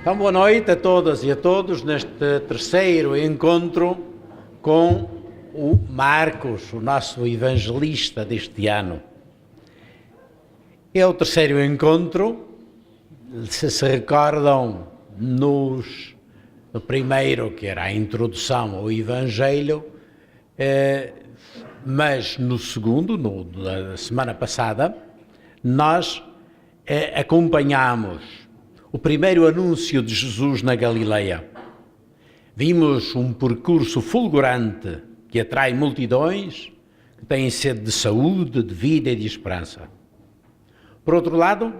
Então, boa noite a todas e a todos neste terceiro encontro com o Marcos, o nosso evangelista deste ano. É o terceiro encontro, se recordam, no primeiro, que era a introdução ao Evangelho, mas no segundo, na semana passada, nós acompanhamos o primeiro anúncio de Jesus na Galileia. Vimos um percurso fulgurante que atrai multidões que têm sede de saúde, de vida e de esperança. Por outro lado,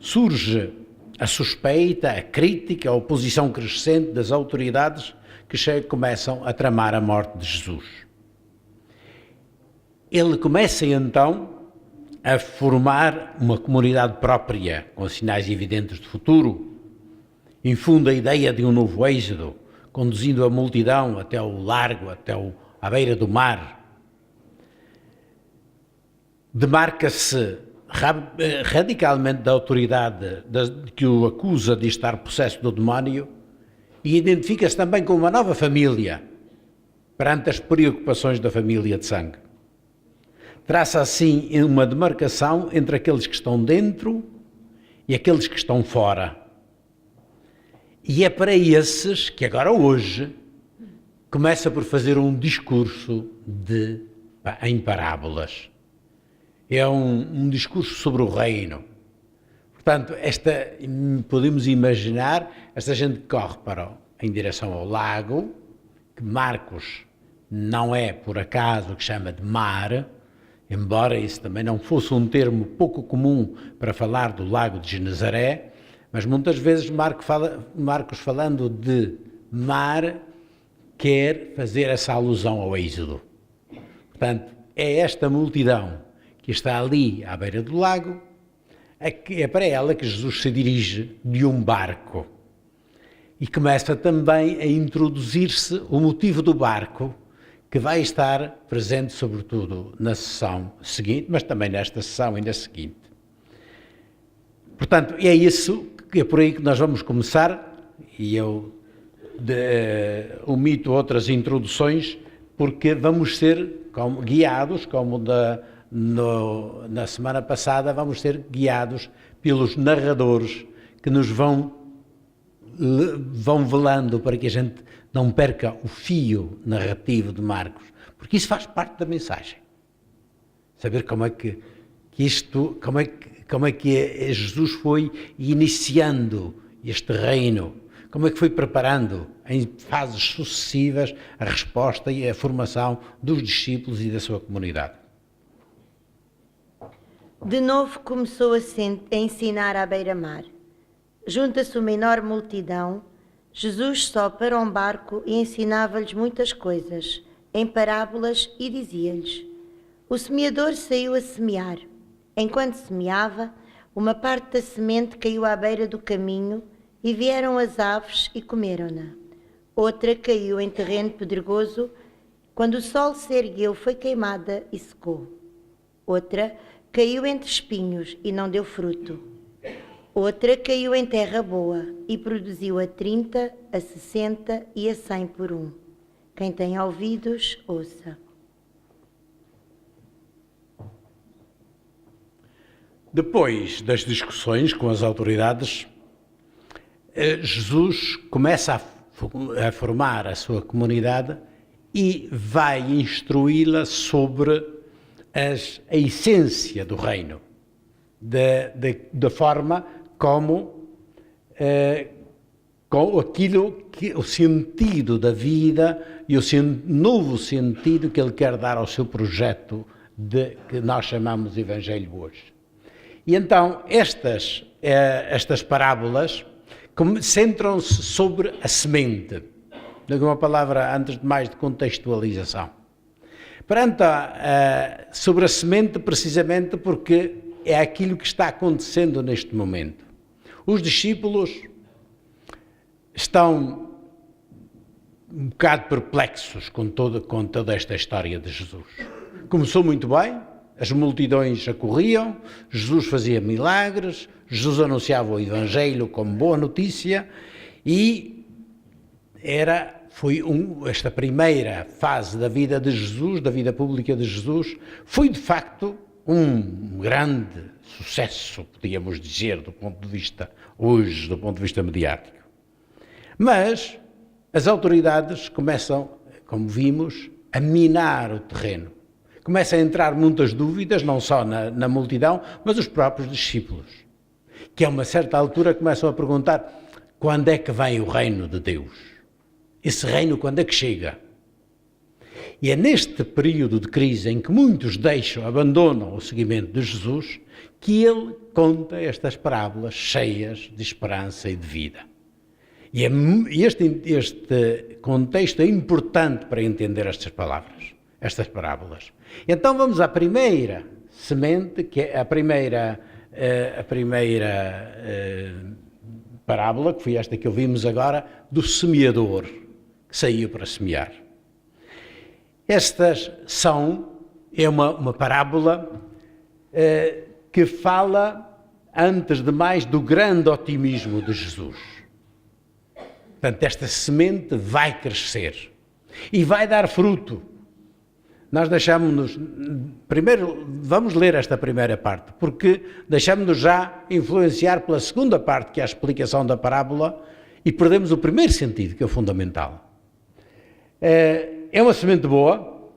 surge a suspeita, a crítica, a oposição crescente das autoridades que começam a tramar a morte de Jesus. Ele começa então a formar uma comunidade própria, com sinais evidentes de futuro, infunda a ideia de um novo êxodo, conduzindo a multidão até o largo, à beira do mar. Demarca-se radicalmente da autoridade que o acusa de estar possesso do demónio e identifica-se também com uma nova família, perante as preocupações da família de sangue. Traça assim uma demarcação entre aqueles que estão dentro e aqueles que estão fora. E é para esses que agora hoje começa por fazer um discurso em parábolas. É um discurso sobre o reino. Portanto, podemos imaginar, esta gente corre em direção ao lago, que Marcos não é por acaso que chama de mar, embora isso também não fosse um termo pouco comum para falar do lago de Genezaré, mas muitas vezes Marcos falando de mar quer fazer essa alusão ao êxodo. Portanto, é esta multidão que está ali à beira do lago, é para ela que Jesus se dirige de um barco. E começa também a introduzir-se o motivo do barco, que vai estar presente sobretudo na sessão seguinte, mas também nesta sessão e na seguinte. Portanto, é por aí que nós vamos começar, e eu omito outras introduções, porque vamos ser guiados, como na semana passada, vamos ser guiados pelos narradores que nos vão velando para que a gente não perca o fio narrativo de Marcos, porque isso faz parte da mensagem. Saber como é que Jesus foi iniciando este reino, como é que foi preparando em fases sucessivas a resposta e a formação dos discípulos e da sua comunidade. De novo começou a ensinar à beira-mar. Junta-se uma enorme multidão. Jesus só para um barco e ensinava-lhes muitas coisas, em parábolas, e dizia-lhes: o semeador saiu a semear. Enquanto semeava, uma parte da semente caiu à beira do caminho e vieram as aves e comeram-na. Outra caiu em terreno pedregoso. Quando o sol se ergueu, foi queimada e secou. Outra caiu entre espinhos e não deu fruto. Outra caiu em terra boa e produziu a 30, a 60 e a 100 por um. Quem tem ouvidos, ouça. Depois das discussões com as autoridades, Jesus começa a formar a sua comunidade e vai instruí-la sobre a essência do reino, da forma como com aquilo o sentido da vida e o novo sentido que ele quer dar ao seu projeto que nós chamamos de Evangelho hoje. E então estas parábolas centram-se sobre a semente. Uma palavra, antes de mais, de contextualização. Sobre a semente, precisamente porque é aquilo que está acontecendo neste momento. Os discípulos estão um bocado perplexos com toda esta história de Jesus. Começou muito bem, as multidões acorriam, Jesus fazia milagres, Jesus anunciava o Evangelho como boa notícia E esta primeira fase da vida de Jesus, da vida pública de Jesus, foi de facto um grande sucesso, podíamos dizer, do ponto de vista mediático. Mas as autoridades começam, como vimos, a minar o terreno. Começam a entrar muitas dúvidas, não só na multidão, mas os próprios discípulos, que a uma certa altura começam a perguntar: quando é que vem o reino de Deus? Esse reino quando é que chega? E é neste período de crise em que muitos abandonam o seguimento de Jesus, que ele conta estas parábolas cheias de esperança e de vida. E este contexto é importante para entender estas parábolas. Então vamos à primeira semente, que é a primeira parábola, que foi esta que ouvimos agora, do semeador que saiu para semear. É uma parábola que fala, antes de mais, do grande otimismo de Jesus. Portanto, esta semente vai crescer e vai dar fruto. Nós primeiro, vamos ler esta primeira parte, porque deixamos-nos já influenciar pela segunda parte, que é a explicação da parábola, e perdemos o primeiro sentido, que é o fundamental. É uma semente boa,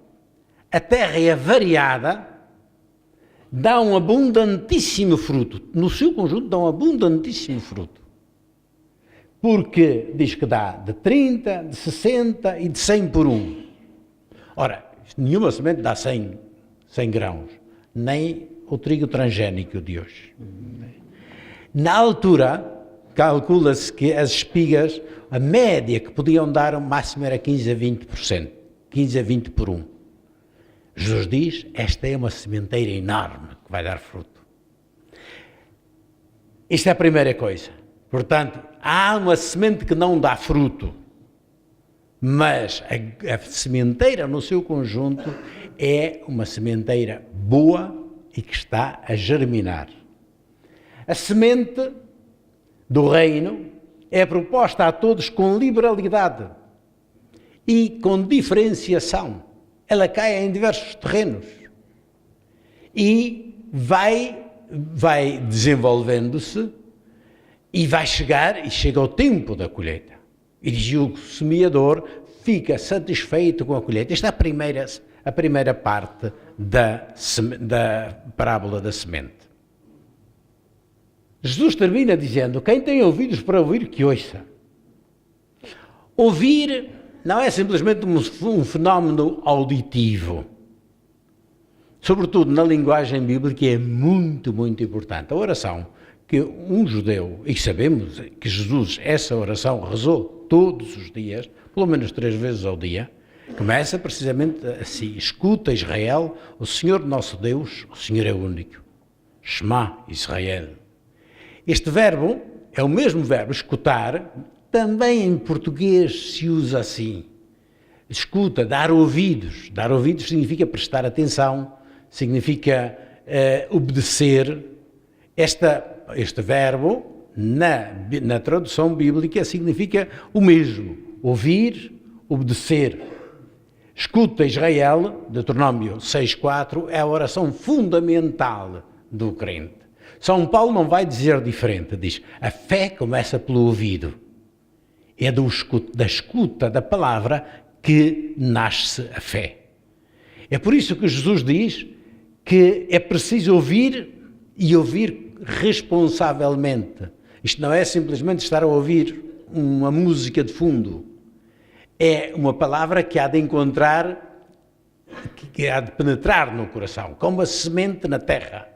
a terra é variada, dá um abundantíssimo fruto. No seu conjunto dá um abundantíssimo fruto. Porque diz que dá de 30, de 60 e de 100 por um. Ora, nenhuma semente dá 100 grãos, nem o trigo transgénico de hoje. Na altura, calcula-se que as espigas, a média que podiam dar, o máximo era 15 a 20%, 15 a 20 por um. Jesus diz: esta é uma sementeira enorme que vai dar fruto. Isto é a primeira coisa. Portanto, há uma semente que não dá fruto, mas a sementeira no seu conjunto é uma sementeira boa e que está a germinar. A semente do reino é proposta a todos com liberalidade e com diferenciação. Ela cai em diversos terrenos e vai desenvolvendo-se e chega o tempo da colheita. E o semeador fica satisfeito com a colheita. Esta é a primeira parte da parábola da semente. Jesus termina dizendo: quem tem ouvidos para ouvir, que ouça. Ouvir não é simplesmente um fenómeno auditivo. Sobretudo na linguagem bíblica é muito, muito importante. A oração que um judeu, e sabemos que Jesus essa oração rezou todos os dias, pelo menos 3 vezes ao dia, começa precisamente assim: escuta, Israel, o Senhor nosso Deus, o Senhor é único. Shema, Israel. Este verbo é o mesmo verbo, escutar, também em português se usa assim. Escuta, dar ouvidos. Dar ouvidos significa prestar atenção, significa obedecer. Este verbo, na tradução bíblica, significa o mesmo: ouvir, obedecer. Escuta, Israel, Deuteronômio 6,4, é a oração fundamental do crente. São Paulo não vai dizer diferente, diz: a fé começa pelo ouvido. É da escuta da palavra que nasce a fé. É por isso que Jesus diz que é preciso ouvir e ouvir responsavelmente. Isto não é simplesmente estar a ouvir uma música de fundo. É uma palavra que há de encontrar, que há de penetrar no coração, como a semente na terra.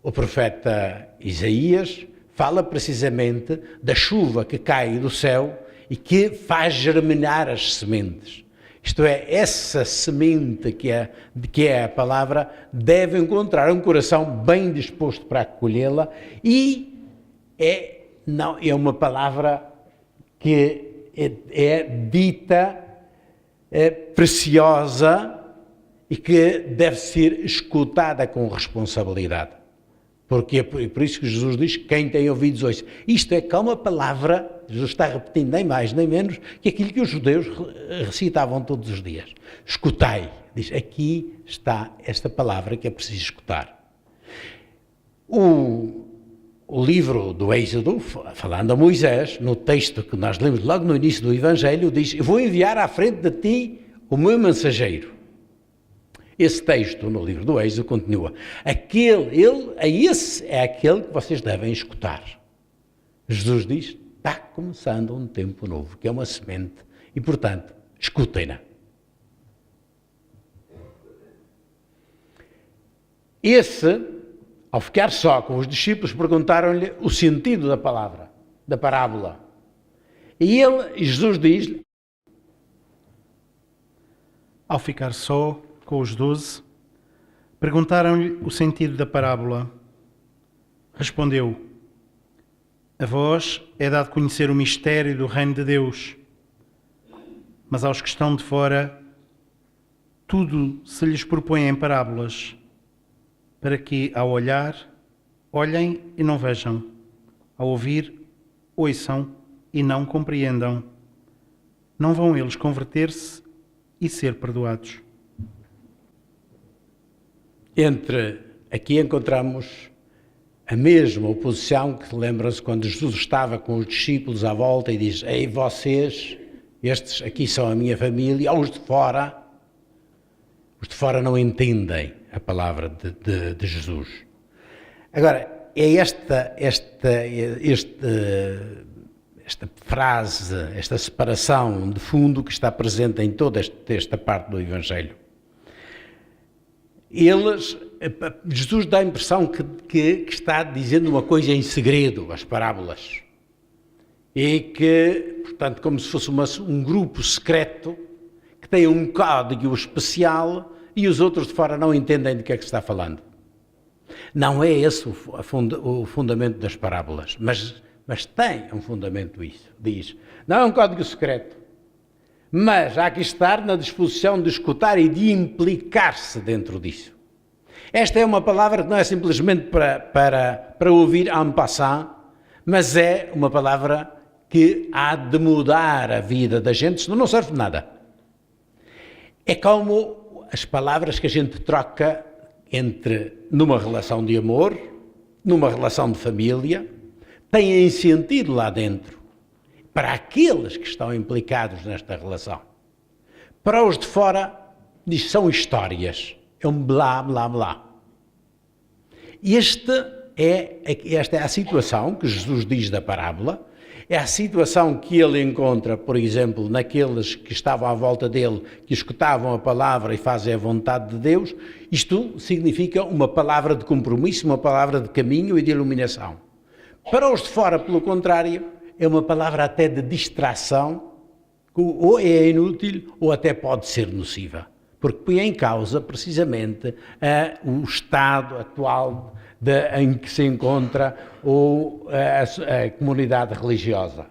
O profeta Isaías fala precisamente da chuva que cai do céu e que faz germinar as sementes. Isto é, essa semente que é a palavra deve encontrar um coração bem disposto para acolhê-la, e é uma palavra que é dita preciosa e que deve ser escutada com responsabilidade. Porque é por isso que Jesus diz, quem tem ouvidos ouça. Isto é que uma palavra, Jesus está repetindo nem mais nem menos, que aquilo que os judeus recitavam todos os dias. Escutai. Diz, aqui está esta palavra que é preciso escutar. O livro do Êxodo, falando a Moisés, no texto que nós lemos logo no início do Evangelho, diz, eu vou enviar à frente de ti o meu mensageiro. Esse texto no livro do Êxodo continua. Esse é aquele que vocês devem escutar. Jesus diz, está começando um tempo novo, que é uma semente, e portanto, escutem-na. Esse, ao ficar só com os discípulos, perguntaram-lhe o sentido da palavra, da parábola. E Jesus diz-lhe, ao ficar só com os 12, perguntaram-lhe o sentido da parábola. Respondeu, a vós é dado conhecer o mistério do reino de Deus, mas aos que estão de fora, tudo se lhes propõe em parábolas, para que, ao olhar, olhem e não vejam, ao ouvir, ouçam e não compreendam. Não vão eles converter-se e ser perdoados. Aqui encontramos a mesma oposição que lembram-se quando Jesus estava com os discípulos à volta e diz, ei vocês, estes aqui são a minha família, os de fora não entendem a palavra de Jesus. Agora, é esta frase, esta separação de fundo que está presente em toda esta parte do Evangelho. Jesus dá a impressão que está dizendo uma coisa em segredo, as parábolas. E que, portanto, como se fosse um grupo secreto que tem um código especial e os outros de fora não entendem do que é que se está falando. Não é esse o fundamento das parábolas, mas tem um fundamento isso. Diz, não é um código secreto, mas há que estar na disposição de escutar e de implicar-se dentro disso. Esta é uma palavra que não é simplesmente para ouvir en passant, mas é uma palavra que há de mudar a vida da gente, senão não serve de nada. É como as palavras que a gente troca numa relação de amor, numa relação de família, têm sentido lá dentro, para aqueles que estão implicados nesta relação. Para os de fora, são histórias, é um blá, blá, blá. Esta é a situação que Jesus diz da parábola, é a situação que ele encontra, por exemplo, naqueles que estavam à volta dele, que escutavam a palavra e fazem a vontade de Deus. Isto significa uma palavra de compromisso, uma palavra de caminho e de iluminação. Para os de fora, pelo contrário, é uma palavra até de distração, que ou é inútil ou até pode ser nociva, porque põe em causa precisamente o estado atual em que se encontra a comunidade religiosa.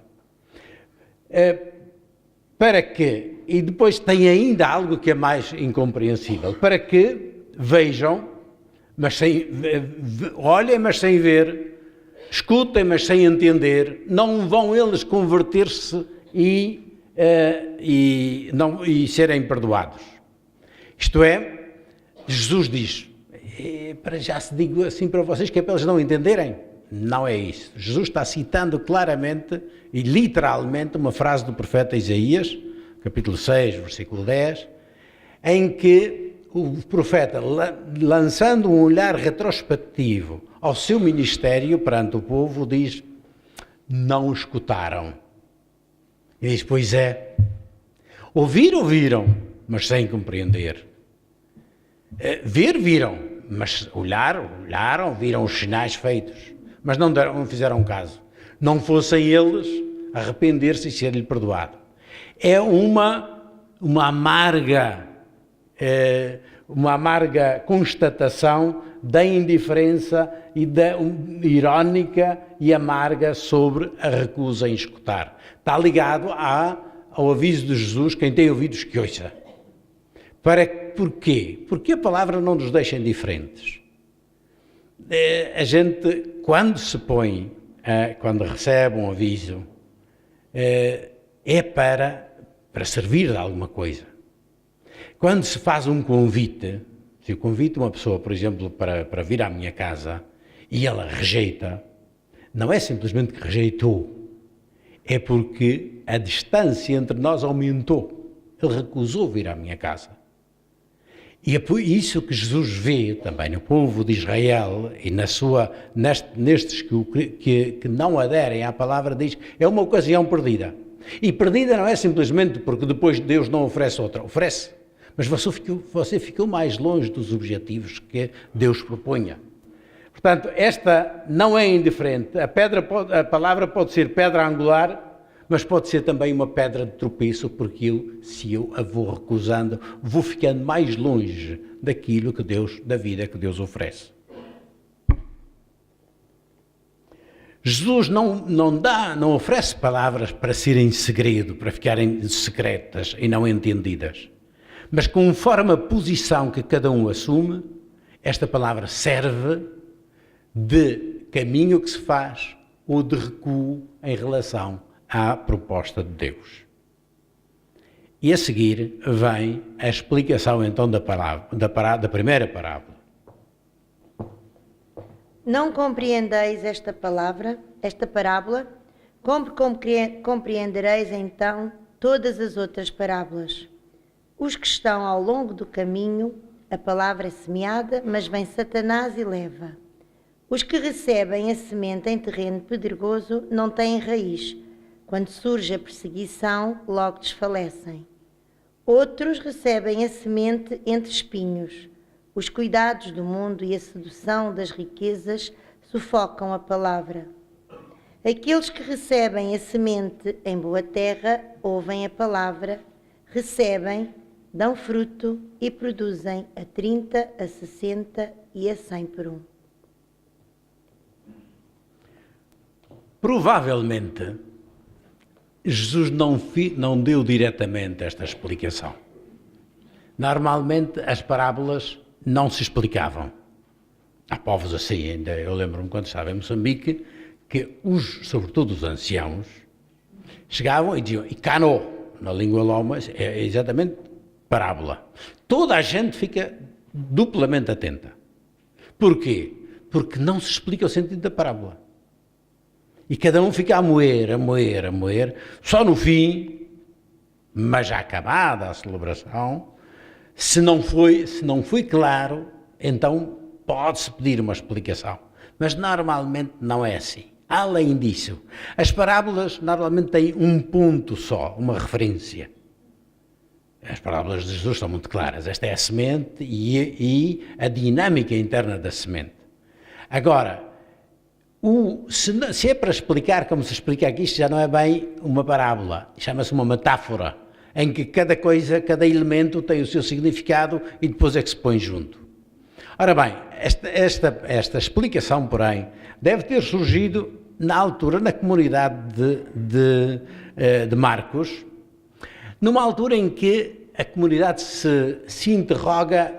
Para que, e depois tem ainda algo que é mais incompreensível, para que vejam, olhem, mas sem ver, escutem, mas sem entender, não vão eles converter-se e serem perdoados. Isto é, Jesus diz, para já se digo assim para vocês, que é para eles não entenderem. Não é isso. Jesus está citando claramente e literalmente uma frase do profeta Isaías, capítulo 6, versículo 10, em que o profeta, lançando um olhar retrospectivo ao seu ministério perante o povo, diz, não escutaram. E diz, pois é, ouviram, mas sem compreender. Ver, viram, mas olharam, viram os sinais feitos, mas não fizeram caso. Não fossem eles arrepender-se e ser-lhe perdoado. É uma amarga constatação da indiferença e da irónica e amarga sobre a recusa em escutar. Está ligado ao aviso de Jesus, quem tem ouvidos que ouça. Porquê? Porque a palavra não nos deixa indiferentes. A gente, quando se põe, quando recebe um aviso, é para servir de alguma coisa. Quando se faz um convite, se eu convido uma pessoa, por exemplo, para vir à minha casa e ela rejeita, não é simplesmente que rejeitou, é porque a distância entre nós aumentou. Ele recusou vir à minha casa. E é por isso que Jesus vê também no povo de Israel e nestes que não aderem à palavra, diz, é uma ocasião perdida. E perdida não é simplesmente porque depois Deus não oferece outra, oferece. Mas você ficou mais longe dos objetivos que Deus propunha. Portanto, esta não é indiferente. A palavra pode ser pedra angular, mas pode ser também uma pedra de tropeço, porque se eu a vou recusando, vou ficando mais longe daquilo que da vida que Deus oferece. Jesus não oferece palavras para serem segredo, para ficarem secretas e não entendidas. Mas conforme a posição que cada um assume, esta palavra serve de caminho que se faz ou de recuo em relação à proposta de Deus. E a seguir vem a explicação então da primeira parábola. Não compreendeis esta parábola? Como compreendereis então todas as outras parábolas? Os que estão ao longo do caminho, a palavra é semeada, mas vem Satanás e leva. Os que recebem a semente em terreno pedregoso não têm raiz. Quando surge a perseguição, logo desfalecem. Outros recebem a semente entre espinhos. Os cuidados do mundo e a sedução das riquezas sufocam a palavra. Aqueles que recebem a semente em boa terra, ouvem a palavra, recebem, dão fruto e produzem a 30, a 60 e a 100 por um. Provavelmente, Jesus não deu diretamente esta explicação. Normalmente, as parábolas não se explicavam. Há povos assim ainda. Eu lembro-me quando estava em Moçambique que sobretudo os anciãos, chegavam e diziam, e cano, na língua loma, é exatamente parábola. Toda a gente fica duplamente atenta. Porquê? Porque não se explica o sentido da parábola. E cada um fica a moer. Só no fim, mas já acabada a celebração, se não foi claro, então pode-se pedir uma explicação. Mas normalmente não é assim. Além disso, as parábolas normalmente têm um ponto só, uma referência. As parábolas de Jesus são muito claras. Esta é a semente e a dinâmica interna da semente. Agora, se é para explicar como se explica aqui, isto já não é bem uma parábola, chama-se uma metáfora, em que cada elemento tem o seu significado e depois é que se põe junto. Ora bem, esta explicação, porém, deve ter surgido na altura, na comunidade de Marcos, numa altura em que a comunidade se interroga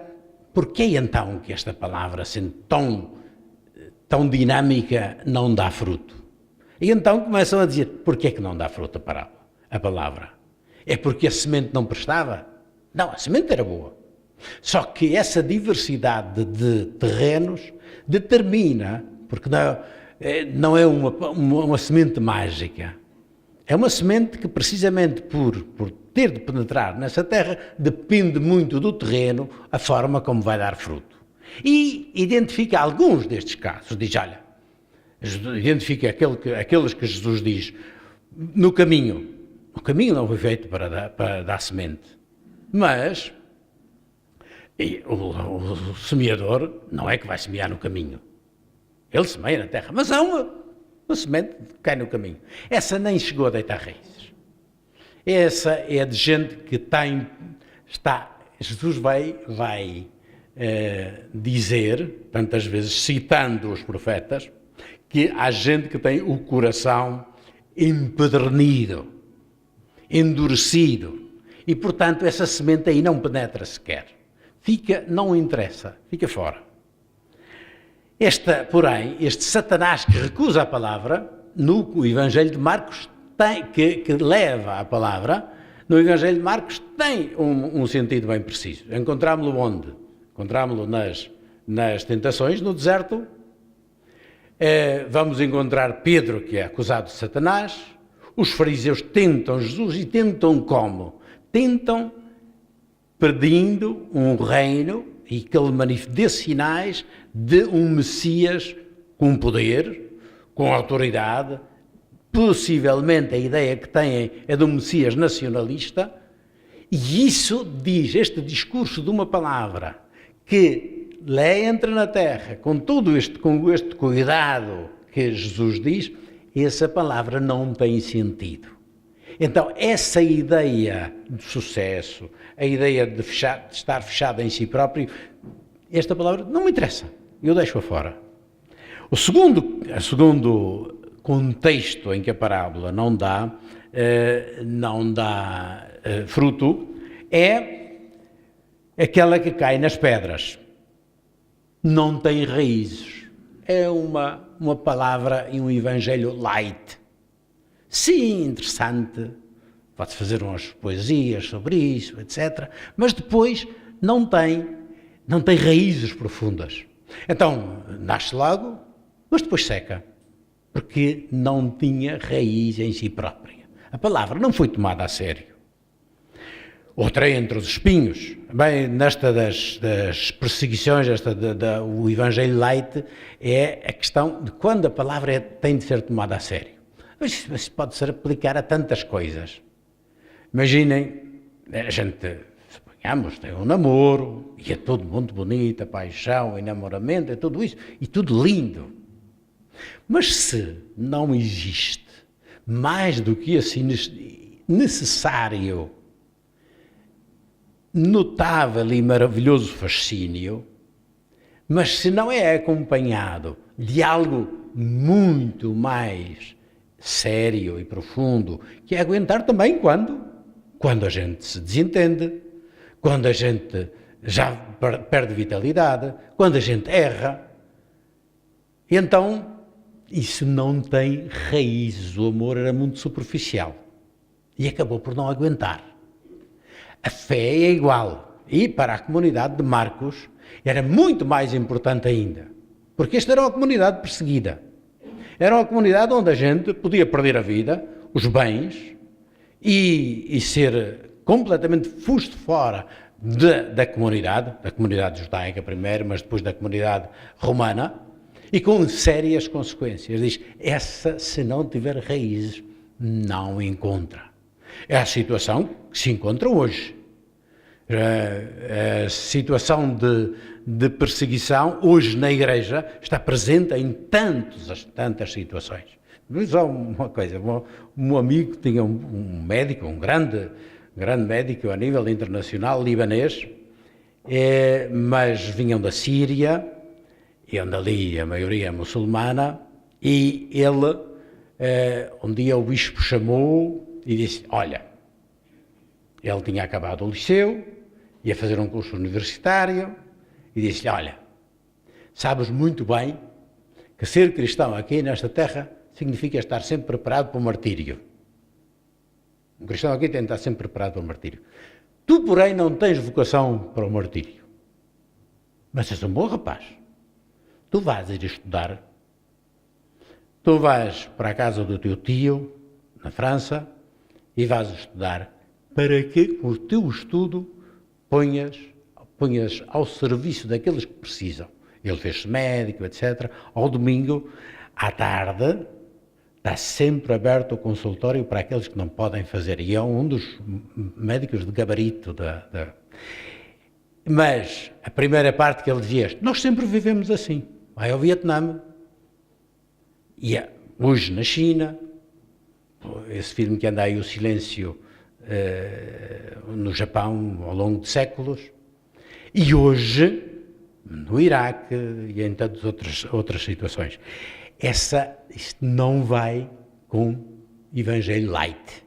porquê então que esta palavra, sendo tão dinâmica, não dá fruto. E então começam a dizer, porquê que não dá fruto a palavra? É porque a semente não prestava? Não, a semente era boa. Só que essa diversidade de terrenos determina, porque não é uma semente mágica, é uma semente que precisamente por ter de penetrar nessa terra, depende muito do terreno, a forma como vai dar fruto. E identifica alguns destes casos, diz, olha, identifica aqueles que Jesus diz, no caminho não foi feito para dar semente, mas o semeador não é que vai semear no caminho, ele semeia na terra, mas há uma semente que cai no caminho, essa nem chegou a deitar raízes, essa é de gente que Jesus vai dizer, tantas vezes citando os profetas, que há gente que tem o coração empedernido, endurecido, e portanto essa semente aí não penetra sequer, não interessa, fica fora. Porém, este Satanás que recusa a palavra, no Evangelho de Marcos, que leva a palavra, no Evangelho de Marcos tem um sentido bem preciso. Encontrámo-lo onde? Encontrámo-lo nas tentações, no deserto. Vamos encontrar Pedro, que é acusado de Satanás. Os fariseus tentam Jesus e tentam como? Tentam pedindo um reino e que ele dê sinais de um Messias com poder, com autoridade. Possivelmente a ideia que têm é de um Messias nacionalista, e isso diz, este discurso de uma palavra que entra na terra com este cuidado que Jesus diz, essa palavra não tem sentido. Então essa ideia de sucesso, a ideia de estar fechado em si próprio, esta palavra não me interessa, eu deixo-a fora. O segundo contexto em que a parábola não dá fruto é aquela que cai nas pedras. Não tem raízes. É uma palavra e um evangelho light. Sim, interessante, pode-se fazer umas poesias sobre isso, etc. Mas depois não tem raízes profundas. Então, nasce logo, mas depois seca. Porque não tinha raiz em si própria. A palavra não foi tomada a sério. Outra entre os espinhos. Bem, nesta das perseguições, o Evangelho Light, é a questão de quando a palavra tem de ser tomada a sério. Mas isso pode ser aplicar a tantas coisas. Imaginem, a gente, suponhamos, tem um namoro, e é tudo muito bonito, a paixão, o enamoramento, é tudo isso, e tudo lindo. Mas se não existe mais do que assim necessário, notável e maravilhoso fascínio, mas se não é acompanhado de algo muito mais sério e profundo, que é aguentar também quando a gente se desentende, quando a gente já perde vitalidade, quando a gente erra, então isso não tem raízes. O amor era muito superficial e acabou por não aguentar. A fé é igual, e para a comunidade de Marcos era muito mais importante ainda, porque esta era uma comunidade perseguida, era uma comunidade onde a gente podia perder a vida, os bens, e ser completamente fusto fora da comunidade judaica primeiro, mas depois da comunidade romana, e com sérias consequências. Diz, essa, se não tiver raízes, não encontra. É a situação que se encontra hoje. A situação de perseguição, hoje na Igreja, está presente em tantas situações. Só uma coisa, um amigo tinha um médico, um grande médico a nível internacional, libanês, mas vinham da Síria, e onde ali a maioria é muçulmana, e ele, um dia o bispo chamou e disse, olha, ele tinha acabado o liceu, ia fazer um curso universitário, e disse-lhe, olha, sabes muito bem que ser cristão aqui nesta terra significa estar sempre preparado para o martírio. Um cristão aqui tem de estar sempre preparado para o martírio. Tu, porém, não tens vocação para o martírio, mas és um bom rapaz. Tu vais ir estudar, tu vais para a casa do teu tio, na França, e vais estudar para que o teu estudo ponhas ao serviço daqueles que precisam. Ele fez-se médico, etc. Ao domingo, à tarde, está sempre aberto o consultório para aqueles que não podem fazer. E é um dos médicos de gabarito. Mas a primeira parte que ele dizia, nós sempre vivemos assim. Vai ao Vietnã, e hoje na China, esse filme que anda aí, O Silêncio, no Japão, ao longo de séculos, e hoje no Iraque e em tantas outras situações. Isto não vai com Evangelho light.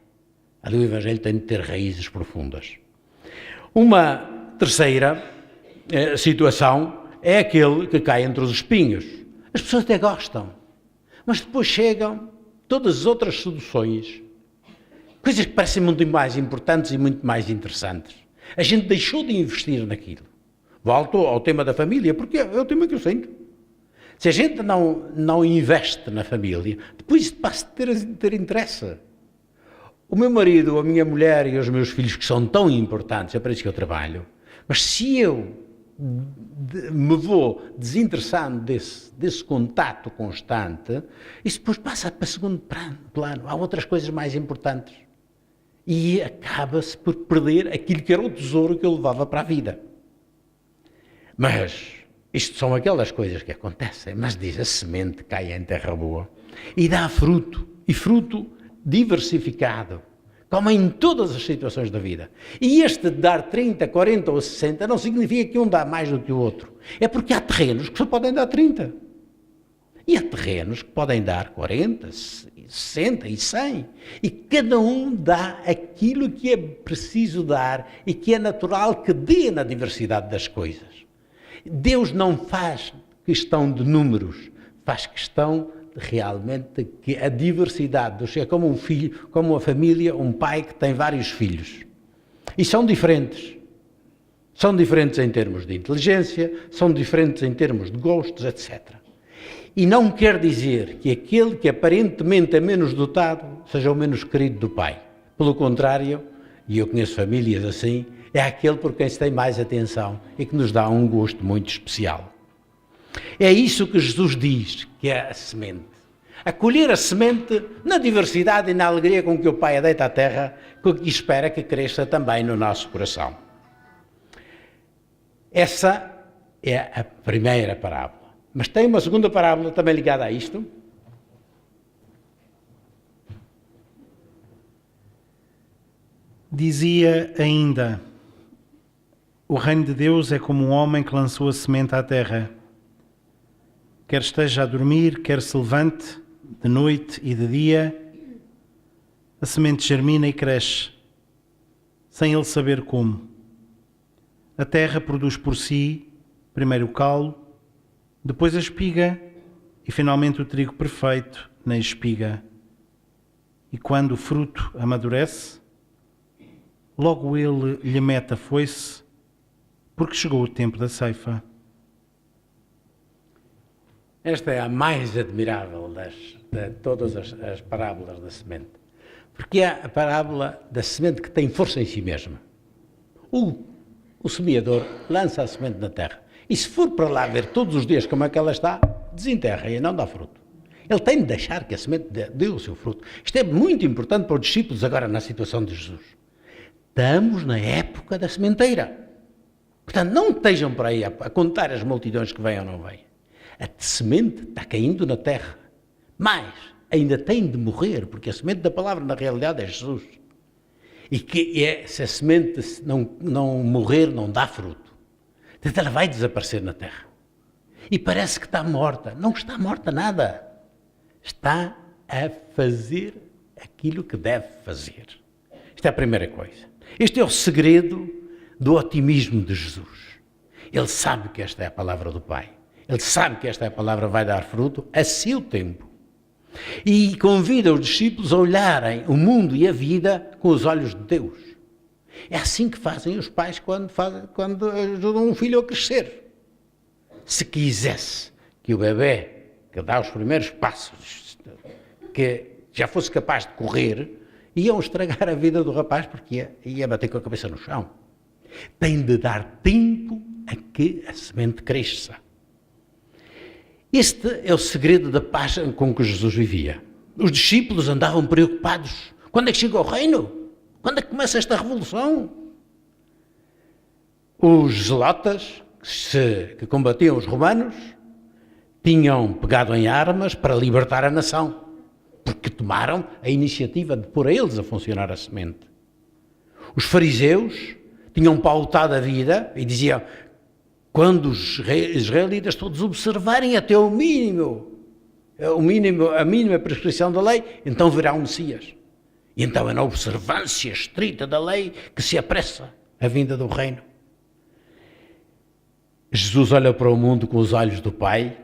Ali o Evangelho tem de ter raízes profundas. Uma terceira situação é aquele que cai entre os espinhos. As pessoas até gostam, mas depois chegam todas as outras soluções, coisas que parecem muito mais importantes e muito mais interessantes. A gente deixou de investir naquilo. Volto ao tema da família, porque é o tema que eu sinto. Se a gente não investe na família, depois passa a ter interesse. O meu marido, a minha mulher e os meus filhos, que são tão importantes, é para isso que eu trabalho, mas se eu me vou desinteressando desse contato constante, isso depois passa para segundo plano. Há outras coisas mais importantes. E acaba-se por perder aquilo que era o tesouro que eu levava para a vida. Mas isto são aquelas coisas que acontecem. Mas diz, a semente cai em terra boa e dá fruto, e fruto diversificado, como em todas as situações da vida. E este de dar 30, 40 ou 60 não significa que um dá mais do que o outro. É porque há terrenos que só podem dar 30. E há terrenos que podem dar 40, 60 e 100. E cada um dá aquilo que é preciso dar e que é natural que dê na diversidade das coisas. Deus não faz questão de números, faz questão realmente que a diversidade dos é como um filho, como uma família, um pai que tem vários filhos. E são diferentes. São diferentes em termos de inteligência, são diferentes em termos de gostos, etc. E não quer dizer que aquele que aparentemente é menos dotado seja o menos querido do pai. Pelo contrário, e eu conheço famílias assim, é aquele por quem se tem mais atenção e que nos dá um gosto muito especial. É isso que Jesus diz, que é a semente. Acolher a semente na diversidade e na alegria com que o Pai a deita à terra e espera que cresça também no nosso coração. Essa é a primeira parábola. Mas tem uma segunda parábola também ligada a isto. Dizia ainda: o reino de Deus é como um homem que lançou a semente à terra. Quer esteja a dormir, quer se levante, de noite e de dia, a semente germina e cresce, sem ele saber como. A terra produz por si, primeiro o caulo, depois a espiga e finalmente o trigo perfeito na espiga. E quando o fruto amadurece, logo ele lhe mete a foice, porque chegou o tempo da ceifa. Esta é a mais admirável de todas as parábolas da semente. Porque é a parábola da semente que tem força em si mesma. O semeador lança a semente na terra. E se for para lá ver todos os dias como é que ela está, desenterra e não dá fruto. Ele tem de deixar que a semente dê o seu fruto. Isto é muito importante para os discípulos agora na situação de Jesus. Estamos na época da sementeira. Portanto, não estejam por aí a contar as multidões que vêm ou não vêm. A semente está caindo na terra, mas ainda tem de morrer, porque a semente da palavra na realidade é Jesus. E que se a semente não morrer, não dá fruto. Então ela vai desaparecer na terra. E parece que está morta. Não está morta nada. Está a fazer aquilo que deve fazer. Isto é a primeira coisa. Este é o segredo do otimismo de Jesus. Ele sabe que esta é a palavra do Pai. Ele sabe que esta palavra vai dar fruto a seu tempo. E convida os discípulos a olharem o mundo e a vida com os olhos de Deus. É assim que fazem os pais quando ajudam um filho a crescer. Se quisesse que o bebê, que dá os primeiros passos, que já fosse capaz de correr, iam estragar a vida do rapaz porque ia bater com a cabeça no chão. Tem de dar tempo a que a semente cresça. Este é o segredo da paz com que Jesus vivia. Os discípulos andavam preocupados. Quando é que chega o reino? Quando é que começa esta revolução? Os zelotas, que combatiam os romanos, tinham pegado em armas para libertar a nação, porque tomaram a iniciativa de pôr a eles a funcionar a semente. Os fariseus tinham pautado a vida e diziam: quando os israelitas todos observarem até a mínima prescrição da lei, então virá um Messias. E então é na observância estrita da lei que se apressa a vinda do reino. Jesus olha para o mundo com os olhos do Pai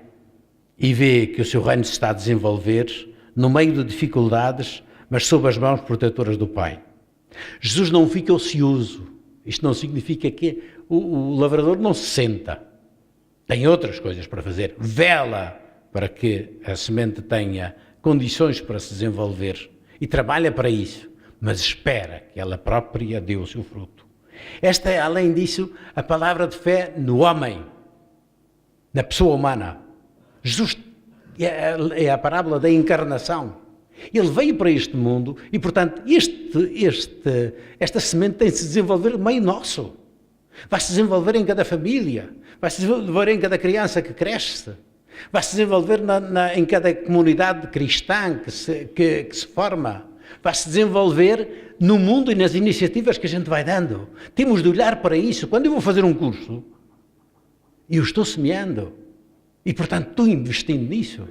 e vê que o seu reino se está a desenvolver no meio de dificuldades, mas sob as mãos protetoras do Pai. Jesus não fica ocioso. Isto não significa que o lavrador não se senta. Tem outras coisas para fazer. Vela para que a semente tenha condições para se desenvolver e trabalha para isso, mas espera que ela própria dê o seu fruto. Esta é, além disso, a palavra de fé no homem, na pessoa humana. Jesus é a parábola da encarnação. Ele veio para este mundo e, portanto, esta semente tem de se desenvolver no meio nosso. Vai se desenvolver em cada família, vai se desenvolver em cada criança que cresce, vai se desenvolver em cada comunidade cristã que se forma, vai se desenvolver no mundo e nas iniciativas que a gente vai dando. Temos de olhar para isso. Quando eu vou fazer um curso, eu estou semeando e, portanto, estou investindo nisso.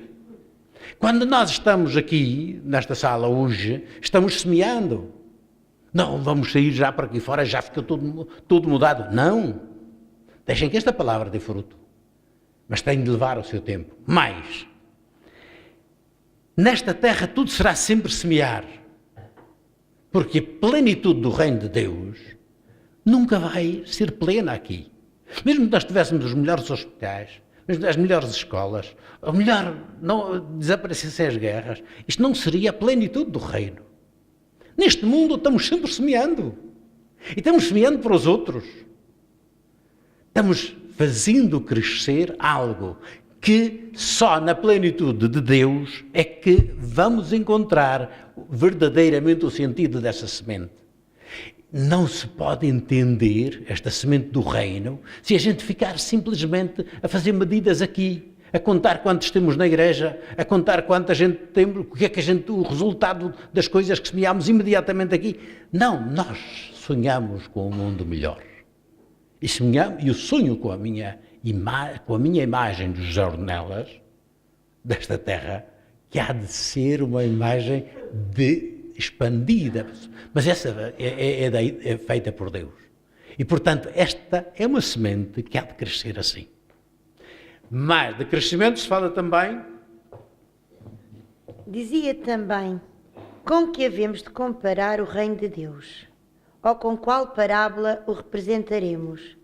Quando nós estamos aqui, nesta sala hoje, estamos semeando. Não vamos sair já para aqui fora, já fica tudo mudado. Não. Deixem que esta palavra dê fruto. Mas tem de levar o seu tempo. Mais. Nesta terra tudo será sempre semear. Porque a plenitude do reino de Deus nunca vai ser plena aqui. Mesmo que nós tivéssemos os melhores hospitais, mesmo as melhores escolas, ou melhor, não desaparecessem as guerras, isto não seria a plenitude do reino. Neste mundo estamos sempre semeando. E estamos semeando para os outros. Estamos fazendo crescer algo que só na plenitude de Deus é que vamos encontrar verdadeiramente o sentido dessa semente. Não se pode entender esta semente do reino se a gente ficar simplesmente a fazer medidas aqui, a contar quantos temos na igreja, a contar quanta gente temos, o resultado das coisas que semeamos imediatamente aqui. Não, nós sonhamos com um mundo melhor. E eu sonho com a minha imagem dos jornelas desta terra, que há de ser uma imagem expandida, mas essa é feita por Deus. E, portanto, esta é uma semente que há de crescer assim. Mas de crescimento se fala também... Dizia também, com que havemos de comparar o reino de Deus? Ou com qual parábola o representaremos?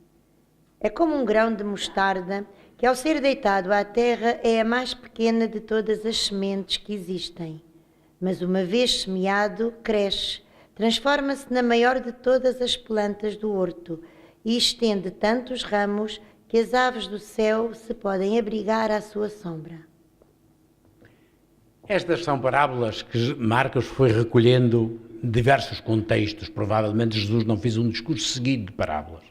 É como um grão de mostarda que, ao ser deitado à terra, é a mais pequena de todas as sementes que existem. Mas uma vez semeado, cresce, transforma-se na maior de todas as plantas do horto e estende tantos ramos que as aves do céu se podem abrigar à sua sombra. Estas são parábolas que Marcos foi recolhendo de diversos contextos. Provavelmente Jesus não fez um discurso seguido de parábolas.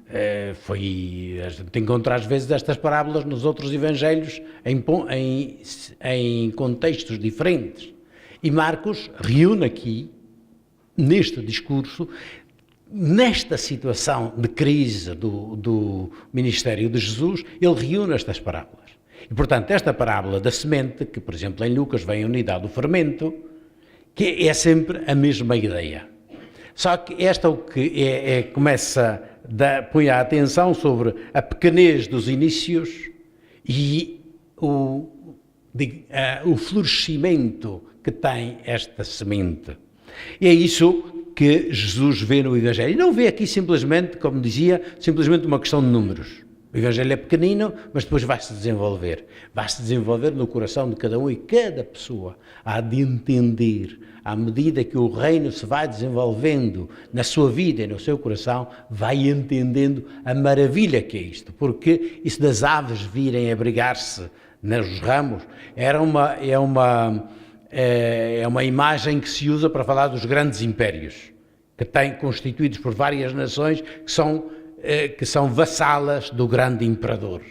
A gente encontra às vezes estas parábolas nos outros evangelhos em contextos diferentes. E Marcos reúne aqui, neste discurso, nesta situação de crise do ministério de Jesus, ele reúne estas parábolas. E, portanto, esta parábola da semente, que, por exemplo, em Lucas vem unidade do fermento, que é sempre a mesma ideia. Só que esta o que começa a põe a atenção sobre a pequenez dos inícios e o florescimento que tem esta semente. E é isso que Jesus vê no Evangelho. E não vê aqui simplesmente, como dizia, simplesmente uma questão de números. O Evangelho é pequenino, mas depois vai-se desenvolver. Vai-se desenvolver no coração de cada um e cada pessoa há de entender, à medida que o reino se vai desenvolvendo na sua vida e no seu coração, vai entendendo a maravilha que é isto. Porque isso das aves virem abrigar-se nos ramos é uma imagem que se usa para falar dos grandes impérios, que têm constituídos por várias nações que são vassalas do grande imperador.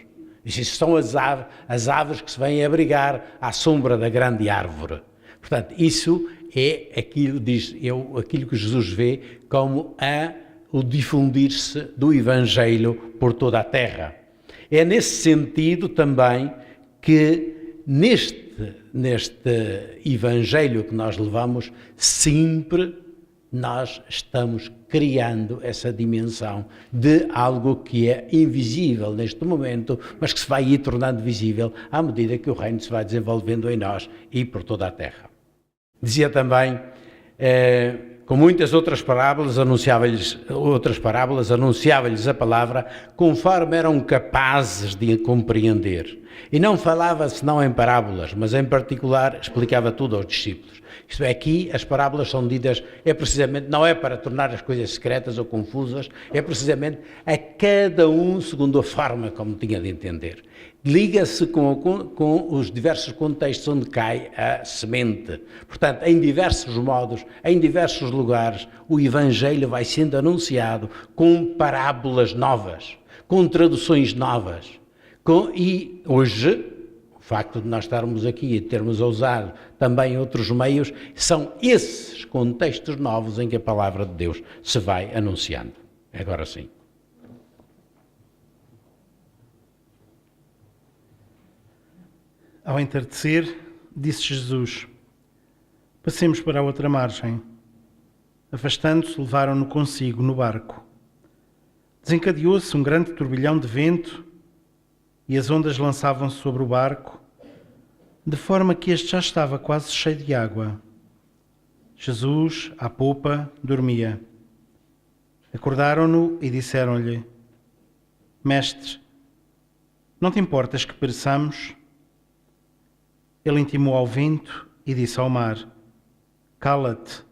Isso são as aves que se vêm abrigar à sombra da grande árvore. Portanto, isso é aquilo que Jesus vê como o difundir-se do Evangelho por toda a terra. É nesse sentido também que neste Evangelho que nós levamos, sempre nós estamos criando essa dimensão de algo que é invisível neste momento, mas que se vai ir tornando visível à medida que o reino se vai desenvolvendo em nós e por toda a terra. Dizia também, com muitas outras parábolas, anunciava-lhes a palavra conforme eram capazes de compreender. E não falava senão em parábolas, mas em particular explicava tudo aos discípulos. Isto é, aqui as parábolas são ditas, precisamente, não é para tornar as coisas secretas ou confusas, é precisamente a cada um segundo a forma como tinha de entender. Liga-se com os diversos contextos onde cai a semente. Portanto, em diversos modos, em diversos lugares, o Evangelho vai sendo anunciado com parábolas novas, com traduções novas. E hoje, o facto de nós estarmos aqui e termos a usar também outros meios, são esses contextos novos em que a palavra de Deus se vai anunciando. Agora sim. Ao entardecer, disse Jesus: passemos para a outra margem. Afastando-se, levaram-no consigo no barco. Desencadeou-se um grande turbilhão de vento e as ondas lançavam-se sobre o barco, de forma que este já estava quase cheio de água. Jesus, à popa, dormia. Acordaram-no e disseram-lhe: Mestre, não te importas que pereçamos? Ele intimou ao vento e disse ao mar: Cala-te,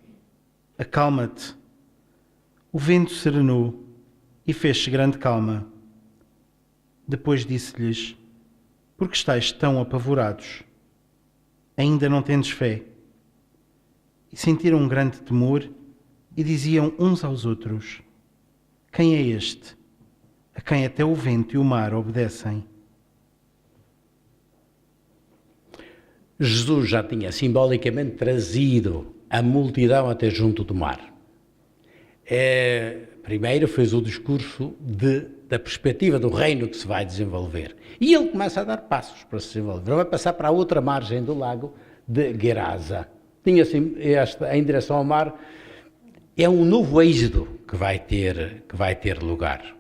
acalma-te. O vento serenou e fez-se grande calma. Depois disse-lhes: Por que estáis tão apavorados? Ainda não tendes fé? E sentiram um grande temor e diziam uns aos outros: Quem é este, a quem até o vento e o mar obedecem? Jesus já tinha simbolicamente trazido a multidão até junto do mar. Primeiro fez o discurso da perspectiva do reino que se vai desenvolver. E ele começa a dar passos para se desenvolver. Vai passar para a outra margem do lago de Gerasa. Tinha assim, em direção ao mar. É um novo êxodo que vai ter lugar.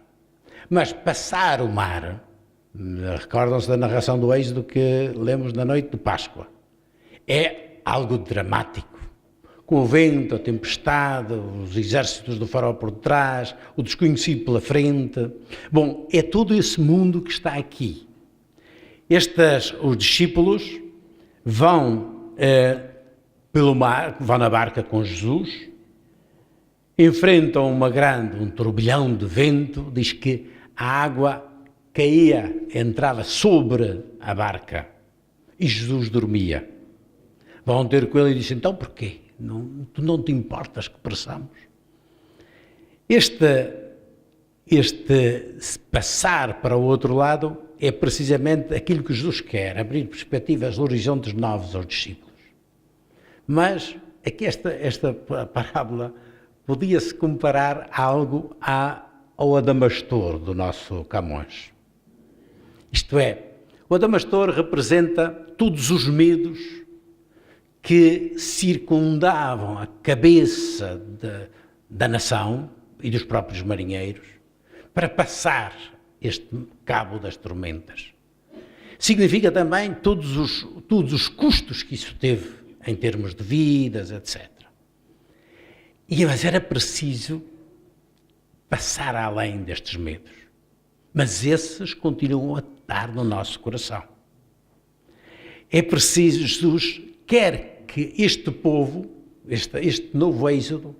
Mas passar o mar, recordam-se da narração do êxodo que lemos na noite de Páscoa, é algo dramático. Com o vento, a tempestade, os exércitos do faraó por trás, o desconhecido pela frente. Bom, é todo esse mundo que está aqui. Os discípulos vão pelo mar, vão na barca com Jesus, enfrentam um turbilhão de vento, diz que a água caía, entrava sobre a barca e Jesus dormia. Vão ter com ele e dizem: então porquê? Tu não te importas que pereçamos? Este passar para o outro lado é precisamente aquilo que Jesus quer, abrir perspectivas, horizontes novos aos discípulos. Mas aqui esta parábola podia-se comparar algo ao Adamastor do nosso Camões. Isto é, o Adamastor representa todos os medos que circundavam a cabeça da nação e dos próprios marinheiros para passar este cabo das tormentas. Significa também todos os custos que isso teve em termos de vidas, etc. Mas era preciso passar além destes medos. Mas esses continuam a estar no nosso coração. É preciso, Jesus quer que este povo, este novo êxodo,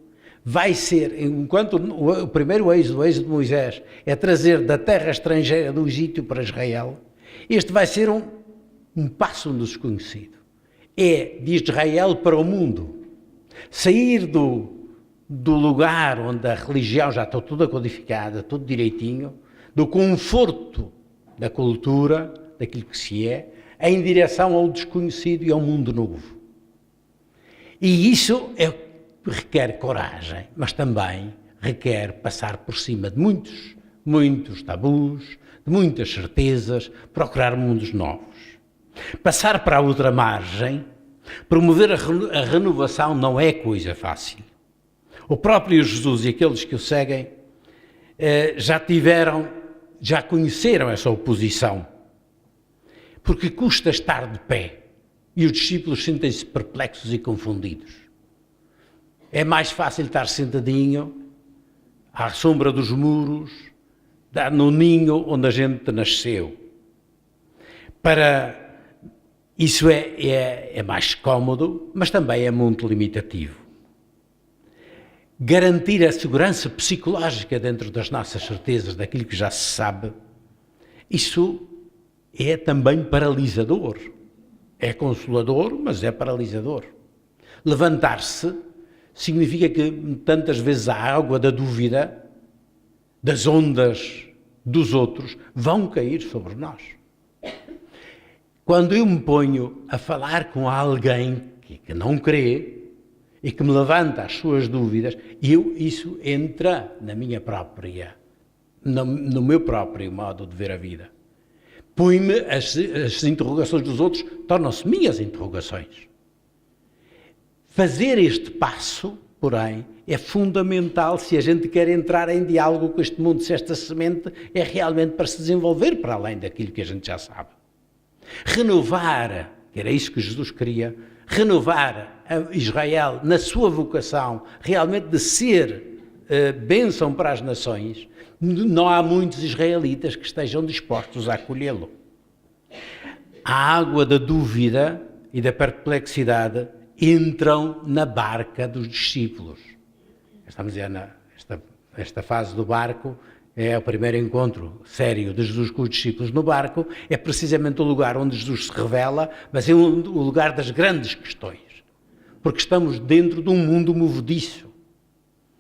vai ser, enquanto o primeiro êxodo, o êxodo de Moisés, é trazer da terra estrangeira do Egito para Israel, este vai ser um passo no desconhecido. É de Israel para o mundo. Sair do lugar onde a religião já está toda codificada, tudo direitinho, do conforto da cultura, daquilo que se é, em direção ao desconhecido e ao mundo novo. E isso requer coragem, mas também requer passar por cima de muitos tabus, de muitas certezas, procurar mundos novos. Passar para a outra margem, promover a renovação não é coisa fácil. O próprio Jesus e aqueles que o seguem já conheceram essa oposição. Porque custa estar de pé e os discípulos sentem-se perplexos e confundidos. É mais fácil estar sentadinho à sombra dos muros, no ninho onde a gente nasceu. Isso é mais cómodo, mas também é muito limitativo. Garantir a segurança psicológica dentro das nossas certezas, daquilo que já se sabe, isso é também paralisador. É consolador, mas é paralisador. Levantar-se significa que tantas vezes a água da dúvida, das ondas dos outros, vão cair sobre nós. Quando eu me ponho a falar com alguém que não crê e que me levanta as suas dúvidas, isso entra no meu próprio modo de ver a vida. Põe-me as interrogações dos outros, tornam-se minhas interrogações. Fazer este passo, porém, é fundamental se a gente quer entrar em diálogo com este mundo, se esta semente é realmente para se desenvolver para além daquilo que a gente já sabe. Renovar, que era isso que Jesus queria, renovar a Israel na sua vocação, realmente de ser bênção para as nações. Não há muitos israelitas que estejam dispostos a acolhê-lo. A água da dúvida e da perplexidade entram na barca dos discípulos. Estamos a dizer, esta fase do barco é o primeiro encontro sério de Jesus com os discípulos no barco, é precisamente o lugar onde Jesus se revela, mas é o lugar das grandes questões. Porque estamos dentro de um mundo movediço,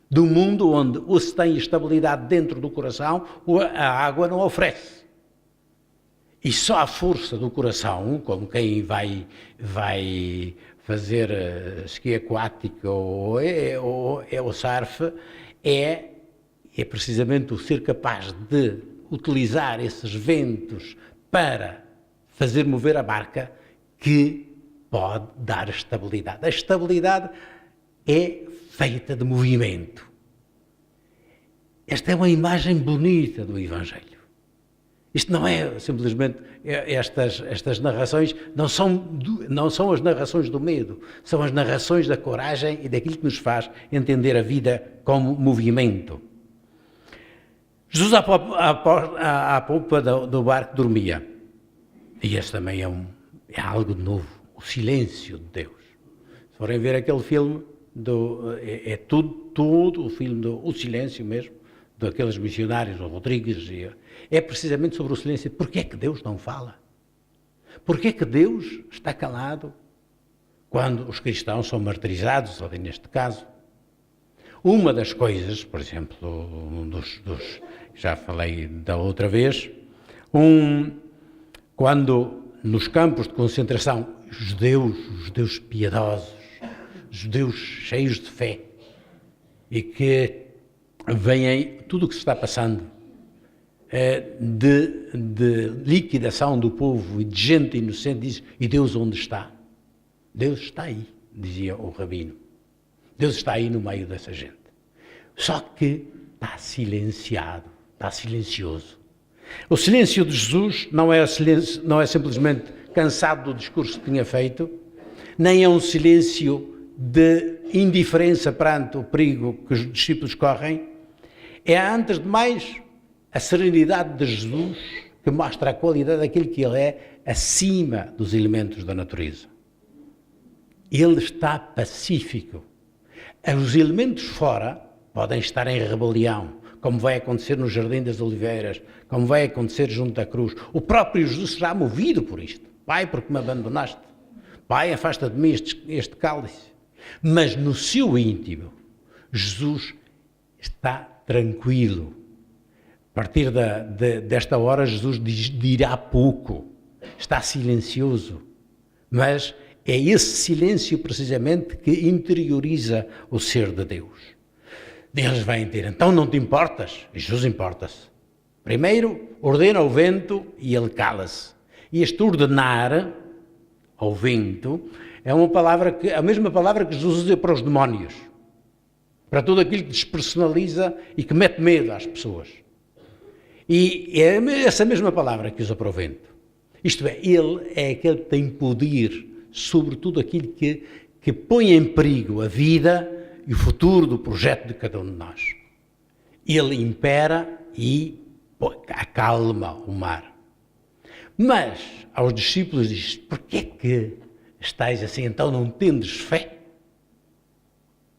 de um mundo onde ou se tem estabilidade dentro do coração ou a água não oferece. E só a força do coração, como quem vai fazer esqui aquático ou o surf, é precisamente o ser capaz de utilizar esses ventos para fazer mover a barca que pode dar estabilidade. A estabilidade é feita de movimento. Esta é uma imagem bonita do Evangelho. Isto não é simplesmente, estas narrações não são as narrações do medo, são as narrações da coragem e daquilo que nos faz entender a vida como movimento. Jesus à polpa do barco dormia. E esse também é algo de novo, o silêncio de Deus. Se forem ver aquele filme, é tudo o filme O Silêncio mesmo, daqueles missionários, o Rodrigues, é precisamente sobre o silêncio. Porquê é que Deus não fala? Porquê é que Deus está calado quando os cristãos são martirizados, ali neste caso? Uma das coisas, por exemplo, já falei da outra vez, quando nos campos de concentração, judeus piedosos, judeus cheios de fé, e que veem tudo o que se está passando, de liquidação do povo e de gente inocente, diz: e Deus onde está? Deus está aí, dizia o rabino. Deus está aí no meio dessa gente. Só que está silenciado, está silencioso. O silêncio de Jesus não é simplesmente cansado do discurso que tinha feito, nem é um silêncio de indiferença perante o perigo que os discípulos correm. É, antes de mais, a serenidade de Jesus que mostra a qualidade daquilo que ele é acima dos elementos da natureza. Ele está pacífico. Os elementos fora podem estar em rebelião, como vai acontecer no Jardim das Oliveiras, como vai acontecer junto à cruz. O próprio Jesus será movido por isto. Pai, porque me abandonaste? Pai, afasta de mim este cálice. Mas no seu íntimo, Jesus está tranquilo. A partir desta hora, Jesus dirá pouco. Está silencioso. Mas é esse silêncio, precisamente, que interioriza o ser de Deus. Eles vêm ter: então não te importas? Jesus importa-se. Primeiro, ordena ao vento e ele cala-se. E este ordenar ao vento é a mesma palavra que Jesus usa para os demónios. para tudo aquilo que despersonaliza e que mete medo às pessoas. E é essa mesma palavra que usa para o vento. Isto é, ele é aquele que tem poder sobre tudo aquilo que põe em perigo a vida e o futuro do projeto de cada um de nós. Ele impera e acalma o mar. Mas aos discípulos diz: porquê que estáis assim, então não tendes fé?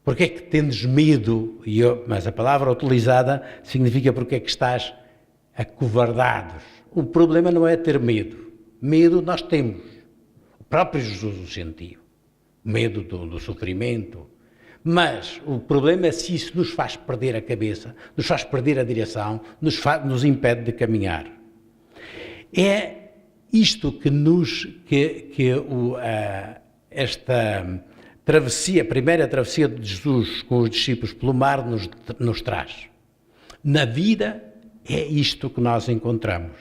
Porquê que tendes medo? Mas a palavra utilizada significa porque é que estás acovardados. O problema não é ter medo. Medo nós temos. O próprio Jesus o sentiu. Medo do sofrimento. Mas o problema é se isso nos faz perder a cabeça, nos faz perder a direção, nos impede de caminhar. É isto que esta travessia, a primeira travessia de Jesus com os discípulos pelo mar nos traz. Na vida é isto que nós encontramos.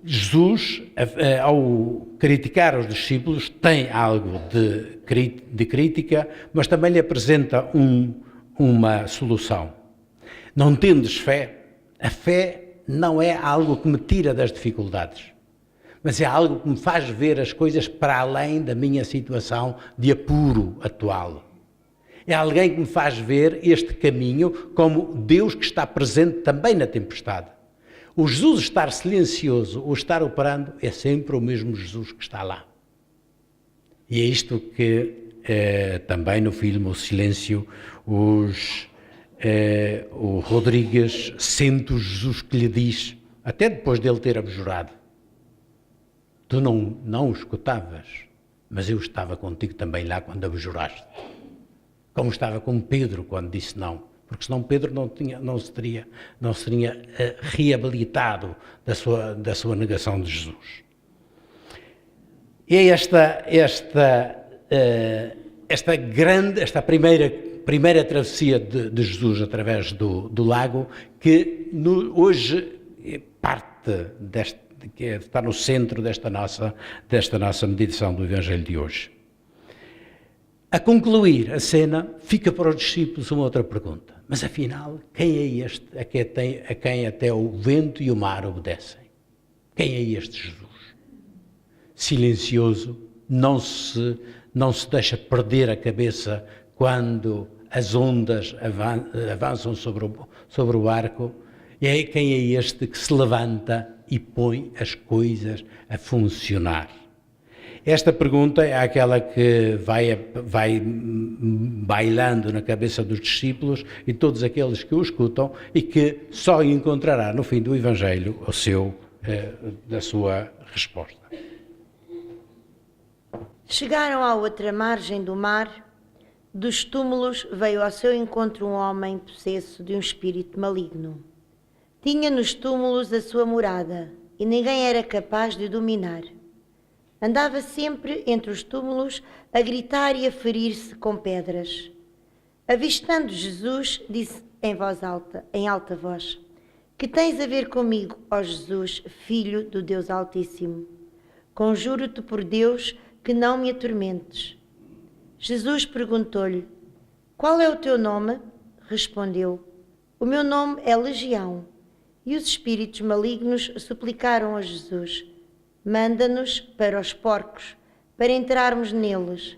Jesus, ao criticar os discípulos, tem algo de crítica, mas também lhe apresenta uma solução. Não tendes fé? A fé não é algo que me tira das dificuldades, mas é algo que me faz ver as coisas para além da minha situação de apuro atual. É alguém que me faz ver este caminho como Deus que está presente também na tempestade. O Jesus estar silencioso ou estar operando é sempre o mesmo Jesus que está lá. E é isto que também no filme O Silêncio o Rodrigues sente o Jesus que lhe diz, até depois dele ter abjurado: tu não o escutavas, mas eu estava contigo também lá quando abjuraste. Como estava com Pedro quando disse não, porque senão Pedro não se teria reabilitado da sua negação de Jesus. E é esta primeira travessia de Jesus através do lago que hoje que está no centro desta nossa meditação do Evangelho de hoje. A concluir a cena, fica para os discípulos uma outra pergunta. Mas afinal, quem é este a quem até o vento e o mar obedecem? Quem é este Jesus? Silencioso, não se deixa perder a cabeça quando as ondas avançam sobre o barco. Quem é este que se levanta e põe as coisas a funcionar? Esta pergunta é aquela que vai bailando na cabeça dos discípulos e todos aqueles que o escutam e que só encontrará no fim do Evangelho da sua resposta. Chegaram à outra margem do mar. Dos túmulos veio ao seu encontro um homem possesso de um espírito maligno. Tinha nos túmulos a sua morada e ninguém era capaz de o dominar. Andava sempre entre os túmulos a gritar e a ferir-se com pedras. Avistando Jesus, disse em alta voz: que tens a ver comigo, ó Jesus, Filho do Deus Altíssimo? Conjuro-te por Deus que não me atormentes. Jesus perguntou-lhe: qual é o teu nome? Respondeu: o meu nome é Legião. E os espíritos malignos suplicaram a Jesus: manda-nos para os porcos, para entrarmos neles.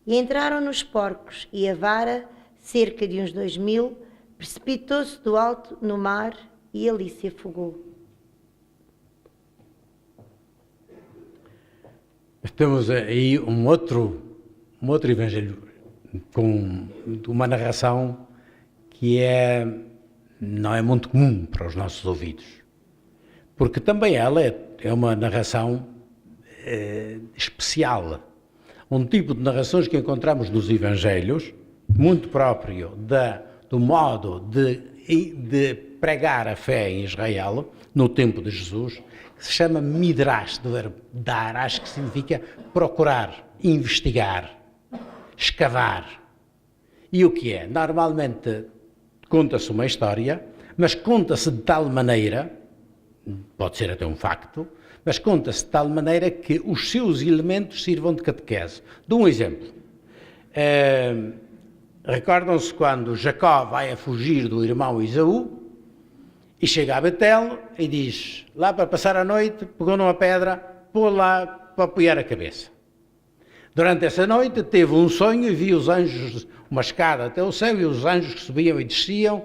E entraram nos porcos, e a vara, cerca de uns 2000, precipitou-se do alto no mar e ali se afogou. Temos aí um outro evangelho com uma narração que não é muito comum para os nossos ouvidos, porque também ela é uma narração especial, um tipo de narrações que encontramos nos evangelhos, muito próprio do modo de pregar a fé em Israel no tempo de Jesus, que se chama midrash, do verbo darash, que significa procurar, investigar, escavar. E o que é? Normalmente conta-se uma história, mas conta-se de tal maneira, pode ser até um facto, mas conta-se de tal maneira que os seus elementos sirvam de catequese. Dou um exemplo. Recordam-se quando Jacó vai a fugir do irmão Esaú e chega a Betel e diz, lá para passar a noite, pegou numa pedra, pôs lá para apoiar a cabeça. Durante essa noite teve um sonho e viu os anjos, uma escada até o céu, e os anjos que subiam e desciam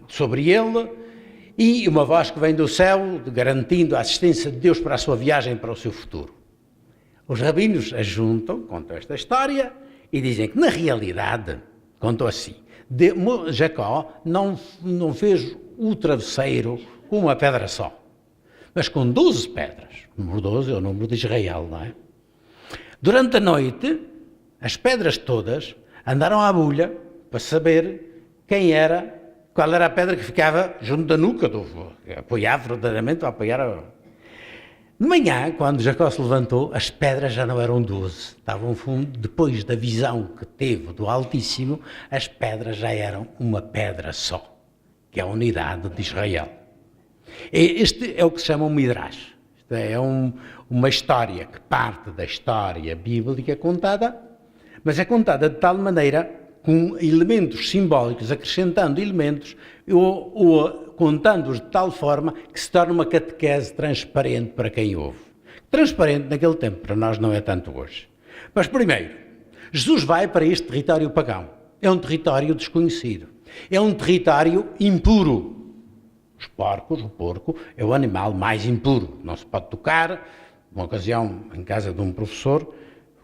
sobre ele, e uma voz que vem do céu, garantindo a assistência de Deus para a sua viagem para o seu futuro. Os rabinos ajuntam, contam esta história, e dizem que, na realidade, contou assim, Jacó não fez o travesseiro com uma pedra só, mas com 12 pedras. O número 12 é o número de Israel, não é? Durante a noite, as pedras todas andaram à bulha para saber qual era a pedra que ficava junto da nuca, que apoiava verdadeiramente, a apoiar. De manhã, quando Jacó se levantou, as pedras já não eram 12. Estavam fundo, depois da visão que teve do Altíssimo, as pedras já eram uma pedra só, que é a unidade de Israel. Este é o que se chama um Midrash. Isto é uma história que parte da história bíblica contada, mas é contada de tal maneira, com elementos simbólicos, acrescentando elementos, ou contando-os de tal forma que se torna uma catequese transparente para quem ouve. Transparente naquele tempo, para nós não é tanto hoje. Mas primeiro, Jesus vai para este território pagão. É um território desconhecido. É um território impuro. O porco, é o animal mais impuro. Não se pode tocar. Uma ocasião, em casa de um professor,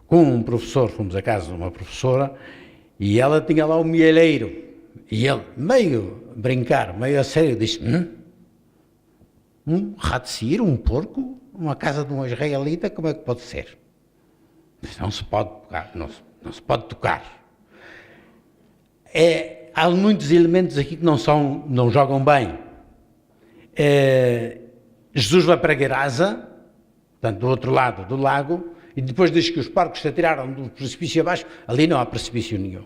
fomos à casa de uma professora, e ela tinha lá um mielheiro. E ele, meio a brincar, meio a sério, disse, um rato-ciro, um porco, uma casa de um israelita, como é que pode ser? Não se pode tocar, não se pode tocar. Há muitos elementos aqui que não jogam bem. Jesus vai para Gerasa, portanto, do outro lado do lago, e depois diz que os porcos se atiraram do precipício abaixo, ali não há precipício nenhum.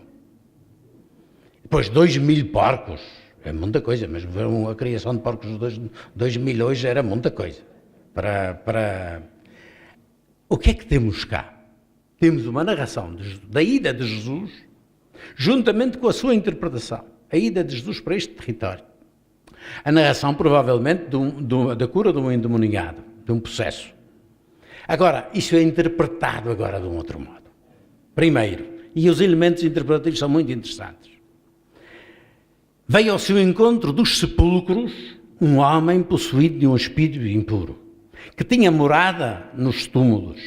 Depois 2.000 porcos, é muita coisa, mas a criação de porcos de 2.000 hoje era muita coisa. O que é que temos cá? Temos uma narração da ida de Jesus, juntamente com a sua interpretação, a ida de Jesus para este território. A narração, provavelmente, da cura de um endemoniado, de um processo. Agora, isso é interpretado agora de um outro modo. Primeiro, e os elementos interpretativos são muito interessantes. Veio ao seu encontro dos sepulcros um homem possuído de um espírito impuro, que tinha morada nos túmulos.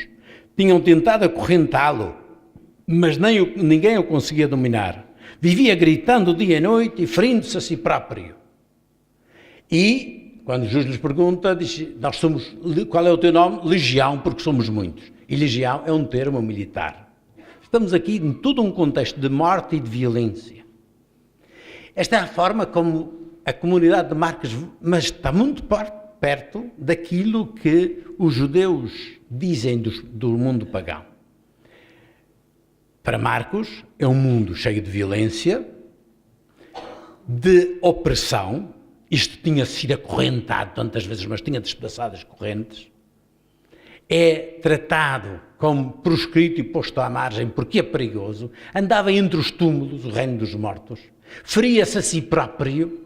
Tinham tentado acorrentá-lo, mas ninguém o conseguia dominar. Vivia gritando dia e noite e ferindo-se a si próprio. E, quando Jesus lhes pergunta, diz, qual é o teu nome? Legião, porque somos muitos. E legião é um termo militar. Estamos aqui em todo um contexto de morte e de violência. Esta é a forma como a comunidade de Marcos, mas está muito perto daquilo que os judeus dizem do mundo pagão. Para Marcos, é um mundo cheio de violência, de opressão. Isto tinha sido acorrentado tantas vezes, mas tinha despedaçado as correntes. É tratado como proscrito e posto à margem porque é perigoso. Andava entre os túmulos, o reino dos mortos. Feria-se a si próprio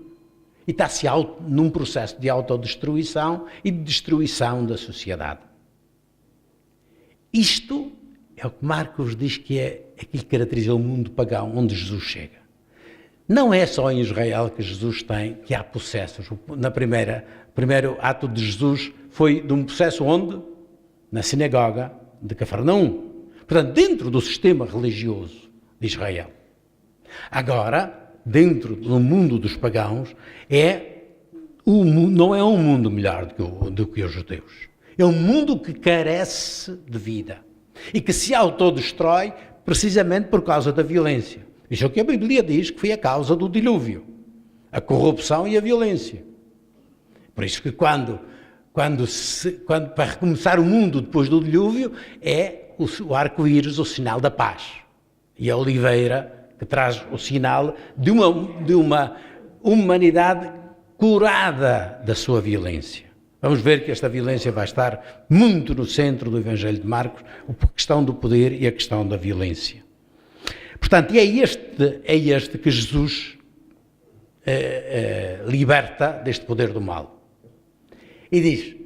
e está-se num processo de autodestruição e de destruição da sociedade. Isto é o que Marcos diz que é aquilo que caracteriza o mundo pagão onde Jesus chega. Não é só em Israel que Jesus que há processos. Primeiro ato de Jesus foi de um processo onde? Na sinagoga de Cafarnaum. Portanto, dentro do sistema religioso de Israel. Agora, dentro do mundo dos pagãos, não é um mundo melhor do que os judeus. É um mundo que carece de vida e que se autodestrói precisamente por causa da violência. Isso é o que a Bíblia diz que foi a causa do dilúvio, a corrupção e a violência. Por isso que quando para recomeçar o mundo depois do dilúvio, é o arco-íris o sinal da paz. E a oliveira que traz o sinal de uma humanidade curada da sua violência. Vamos ver que esta violência vai estar muito no centro do Evangelho de Marcos, a questão do poder e a questão da violência. Portanto, é este que Jesus liberta deste poder do mal. E diz,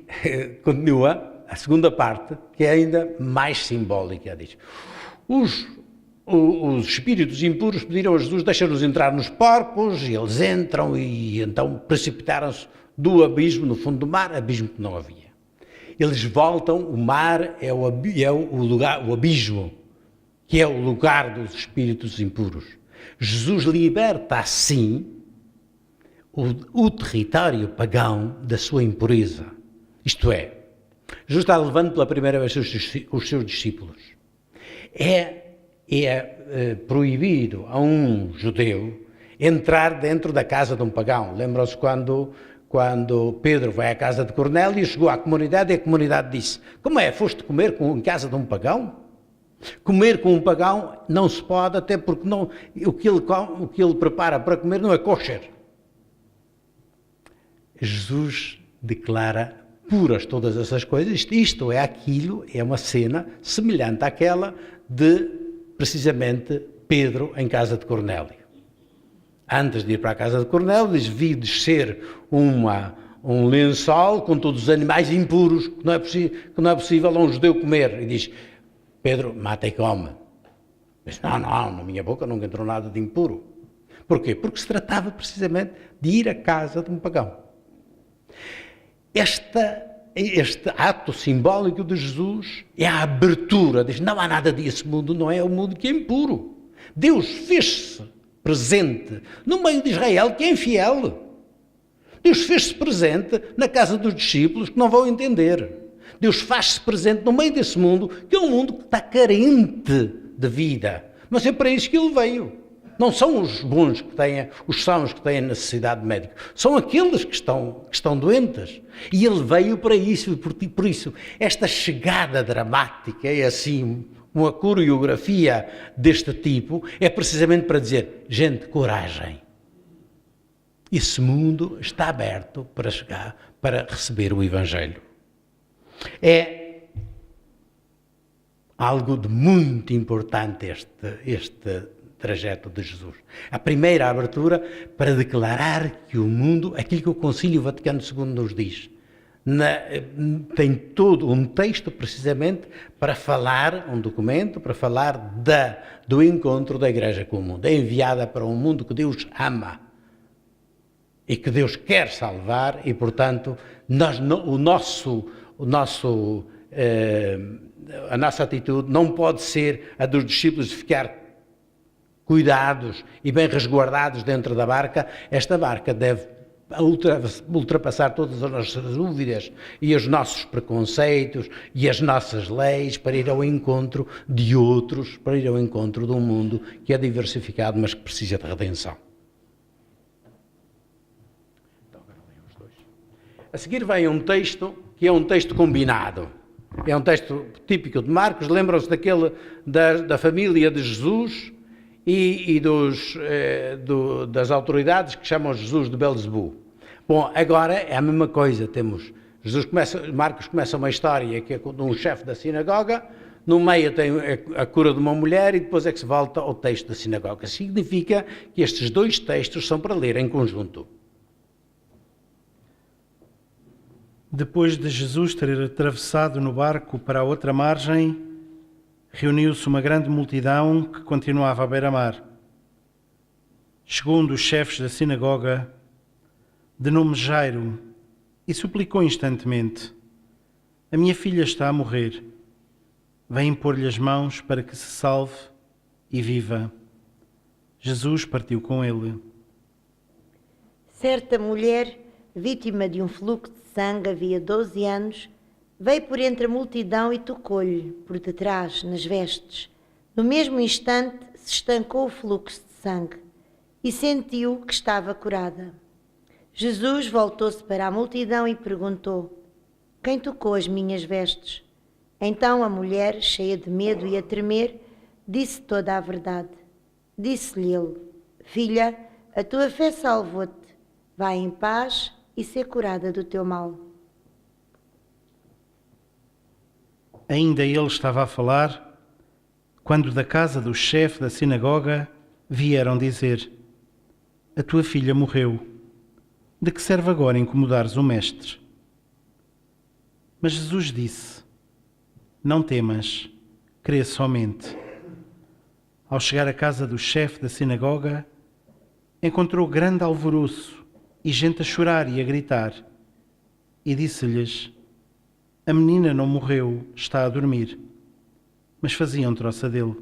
continua a segunda parte, que é ainda mais simbólica, diz, os espíritos impuros pediram a Jesus, deixa-nos entrar nos porcos, e eles entram e então precipitaram-se do abismo, no fundo do mar, abismo que não havia. Eles voltam, o mar é o abismo, que é o lugar dos espíritos impuros. Jesus liberta assim o território pagão da sua impureza. Isto é, Jesus está levando pela primeira vez os seus discípulos. É proibido a um judeu entrar dentro da casa de um pagão. Lembram-se quando Pedro vai à casa de Cornélio, chegou à comunidade e a comunidade disse: como é, foste comer em casa de um pagão? Comer com um pagão não se pode, até porque o que ele prepara para comer não é kosher. Jesus declara puras todas essas coisas. Isto é aquilo, é uma cena semelhante àquela de, precisamente, Pedro em casa de Cornélio. Antes de ir para a casa de Cornélio, diz: vi descer um lençol com todos os animais impuros, que não é possível a um judeu comer. E diz: Pedro, mata e come. Diz: não, na minha boca nunca entrou nada de impuro. Porquê? Porque se tratava precisamente de ir à casa de um pagão. Este ato simbólico de Jesus é a abertura. Diz: não há nada desse mundo, não é o mundo que é impuro. Deus fez-se presente no meio de Israel, que é infiel. Deus fez-se presente na casa dos discípulos, que não vão entender. Deus faz-se presente no meio desse mundo, que é um mundo que está carente de vida. Mas é para isso que ele veio. Não são os bons que têm, os sãos que têm necessidade de médico. São aqueles que estão doentes. E ele veio para isso. E por isso, esta chegada dramática é assim, uma coreografia deste tipo, é precisamente para dizer: gente, coragem. Esse mundo está aberto para chegar, para receber o Evangelho. É algo de muito importante este trajeto de Jesus. A primeira abertura para declarar que o mundo, aquilo que o Concílio Vaticano II nos diz, tem todo um texto precisamente para falar, um documento para falar do encontro da Igreja com o mundo. É enviada para um mundo que Deus ama e que Deus quer salvar, e portanto a nossa atitude não pode ser a dos discípulos de ficar cuidados e bem resguardados dentro da barca. Esta barca deve ultrapassar todas as nossas dúvidas e os nossos preconceitos e as nossas leis para ir ao encontro de outros, para ir ao encontro de um mundo que é diversificado, mas que precisa de redenção. A seguir vem um texto que é um texto combinado. É um texto típico de Marcos. Lembram-se daquele da família de Jesus e das autoridades que chamam Jesus de Belzebu. Bom, agora é a mesma coisa. Marcos começa uma história que é de um chefe da sinagoga, no meio tem a cura de uma mulher e depois é que se volta ao texto da sinagoga. Significa que estes dois textos são para ler em conjunto. Depois de Jesus ter atravessado no barco para a outra margem, reuniu-se uma grande multidão que continuava à beira-mar. Chegou um dos chefes da sinagoga, de nome Jairo, e suplicou instantemente: a minha filha está a morrer. Vem impor-lhe as mãos para que se salve e viva. Jesus partiu com ele. Certa mulher, vítima de um fluxo de sangue havia 12 anos, veio por entre a multidão e tocou-lhe, por detrás, nas vestes. No mesmo instante, se estancou o fluxo de sangue e sentiu que estava curada. Jesus voltou-se para a multidão e perguntou: quem tocou as minhas vestes? Então a mulher, cheia de medo e a tremer, disse toda a verdade. Disse-lhe ele: filha, a tua fé salvou-te. Vai em paz e ser curada do teu mal. Ainda ele estava a falar, quando da casa do chefe da sinagoga vieram dizer: a tua filha morreu. De que serve agora incomodares o mestre? Mas Jesus disse: não temas, crê somente. Ao chegar à casa do chefe da sinagoga, encontrou grande alvoroço e gente a chorar e a gritar. E disse-lhes: a menina não morreu, está a dormir. Mas faziam troça dele.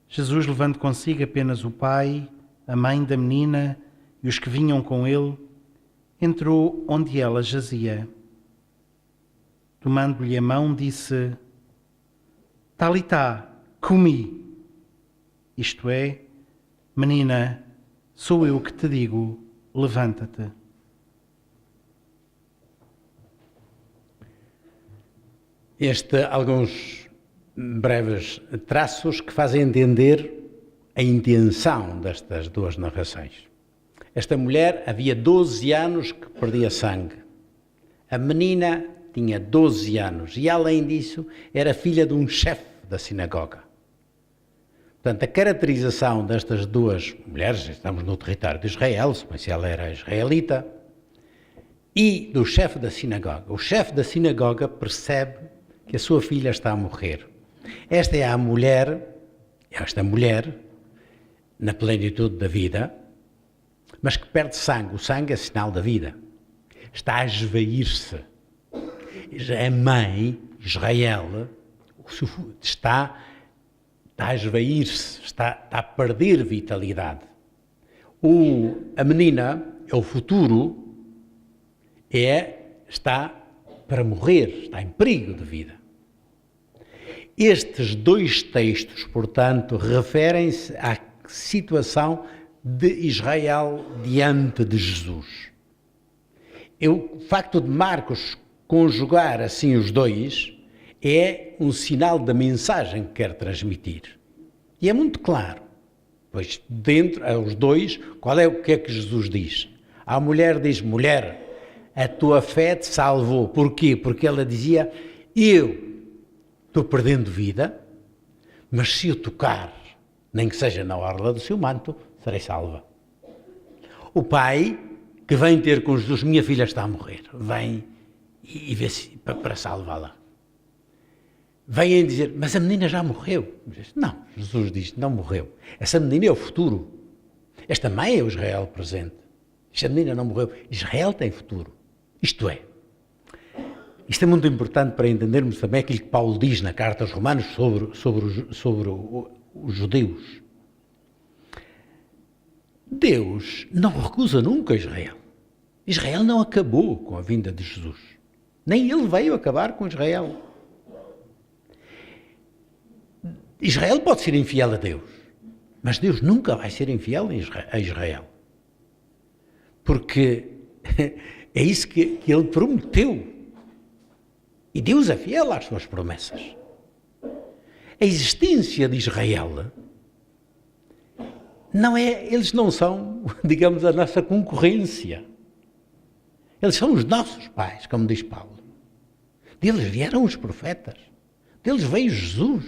Jesus, levando consigo apenas o pai, a mãe da menina e os que vinham com ele, entrou onde ela jazia. Tomando-lhe a mão, disse: Talitá, cumi. Isto é: menina, sou eu que te digo, levanta-te. Alguns breves traços que fazem entender a intenção destas duas narrações. Esta mulher havia 12 anos que perdia sangue. A menina tinha 12 anos e, além disso, era filha de um chefe da sinagoga. Portanto, a caracterização destas duas mulheres, estamos no território de Israel, se ela era israelita, e do chefe da sinagoga. O chefe da sinagoga percebe que a sua filha está a morrer. Esta mulher, na plenitude da vida, mas que perde sangue. O sangue é sinal da vida. Está a esvair-se. A mãe, Israel, está a esvair-se, está a perder vitalidade. A menina, o futuro, está para morrer, está em perigo de vida. Estes dois textos, portanto, referem-se à situação de Israel diante de Jesus. O facto de Marcos conjugar assim os dois é um sinal da mensagem que quer transmitir. E é muito claro, pois dentro, aos dois, o que é que Jesus diz? A mulher diz: mulher, a tua fé te salvou. Porquê? Porque ela dizia: eu estou perdendo vida, mas se eu tocar, nem que seja na orla do seu manto, serei salva. O pai, que vem ter com Jesus: minha filha está a morrer, vem e vê se para salvá-la. Vêm dizer: mas a menina já morreu. Não, Jesus diz: não morreu. Essa menina é o futuro. Esta mãe é o Israel presente. Esta menina não morreu. Israel tem futuro. Isto é muito importante para entendermos também aquilo que Paulo diz na carta aos Romanos sobre os judeus. Deus não recusa nunca Israel. Israel não acabou com a vinda de Jesus. Nem ele veio acabar com Israel. Israel pode ser infiel a Deus, mas Deus nunca vai ser infiel a Israel. Porque é isso que ele prometeu. E Deus é fiel às suas promessas. A existência de Israel eles não são, digamos, a nossa concorrência. Eles são os nossos pais, como diz Paulo. Deles vieram os profetas. Deles veio Jesus.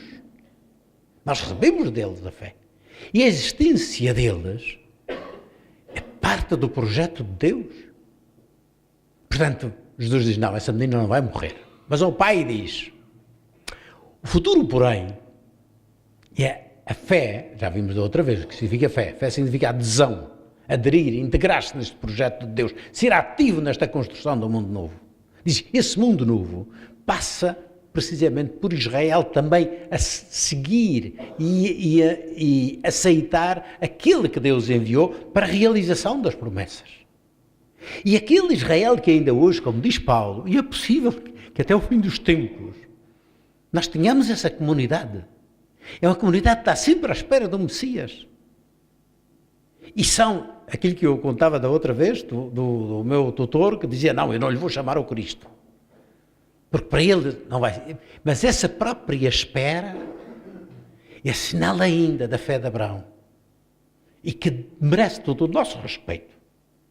Nós recebemos deles a fé. E a existência deles é parte do projeto de Deus. Portanto, Jesus diz: não, essa menina não vai morrer. Mas o pai diz: o futuro, porém, é a fé. Já vimos da outra vez o que significa fé. Fé significa adesão, aderir, integrar-se neste projeto de Deus, ser ativo nesta construção do mundo novo. Diz: esse mundo novo passa precisamente por Israel também a seguir e aceitar aquele que Deus enviou para a realização das promessas. E aquele Israel que ainda hoje, como diz Paulo, e é possível que até o fim dos tempos nós tenhamos essa comunidade. É uma comunidade que está sempre à espera do Messias. E são aquilo que eu contava da outra vez, do meu tutor, que dizia: não, eu não lhe vou chamar o Cristo. Porque para ele não vai. Mas essa própria espera é sinal ainda da fé de Abraão. E que merece todo o nosso respeito,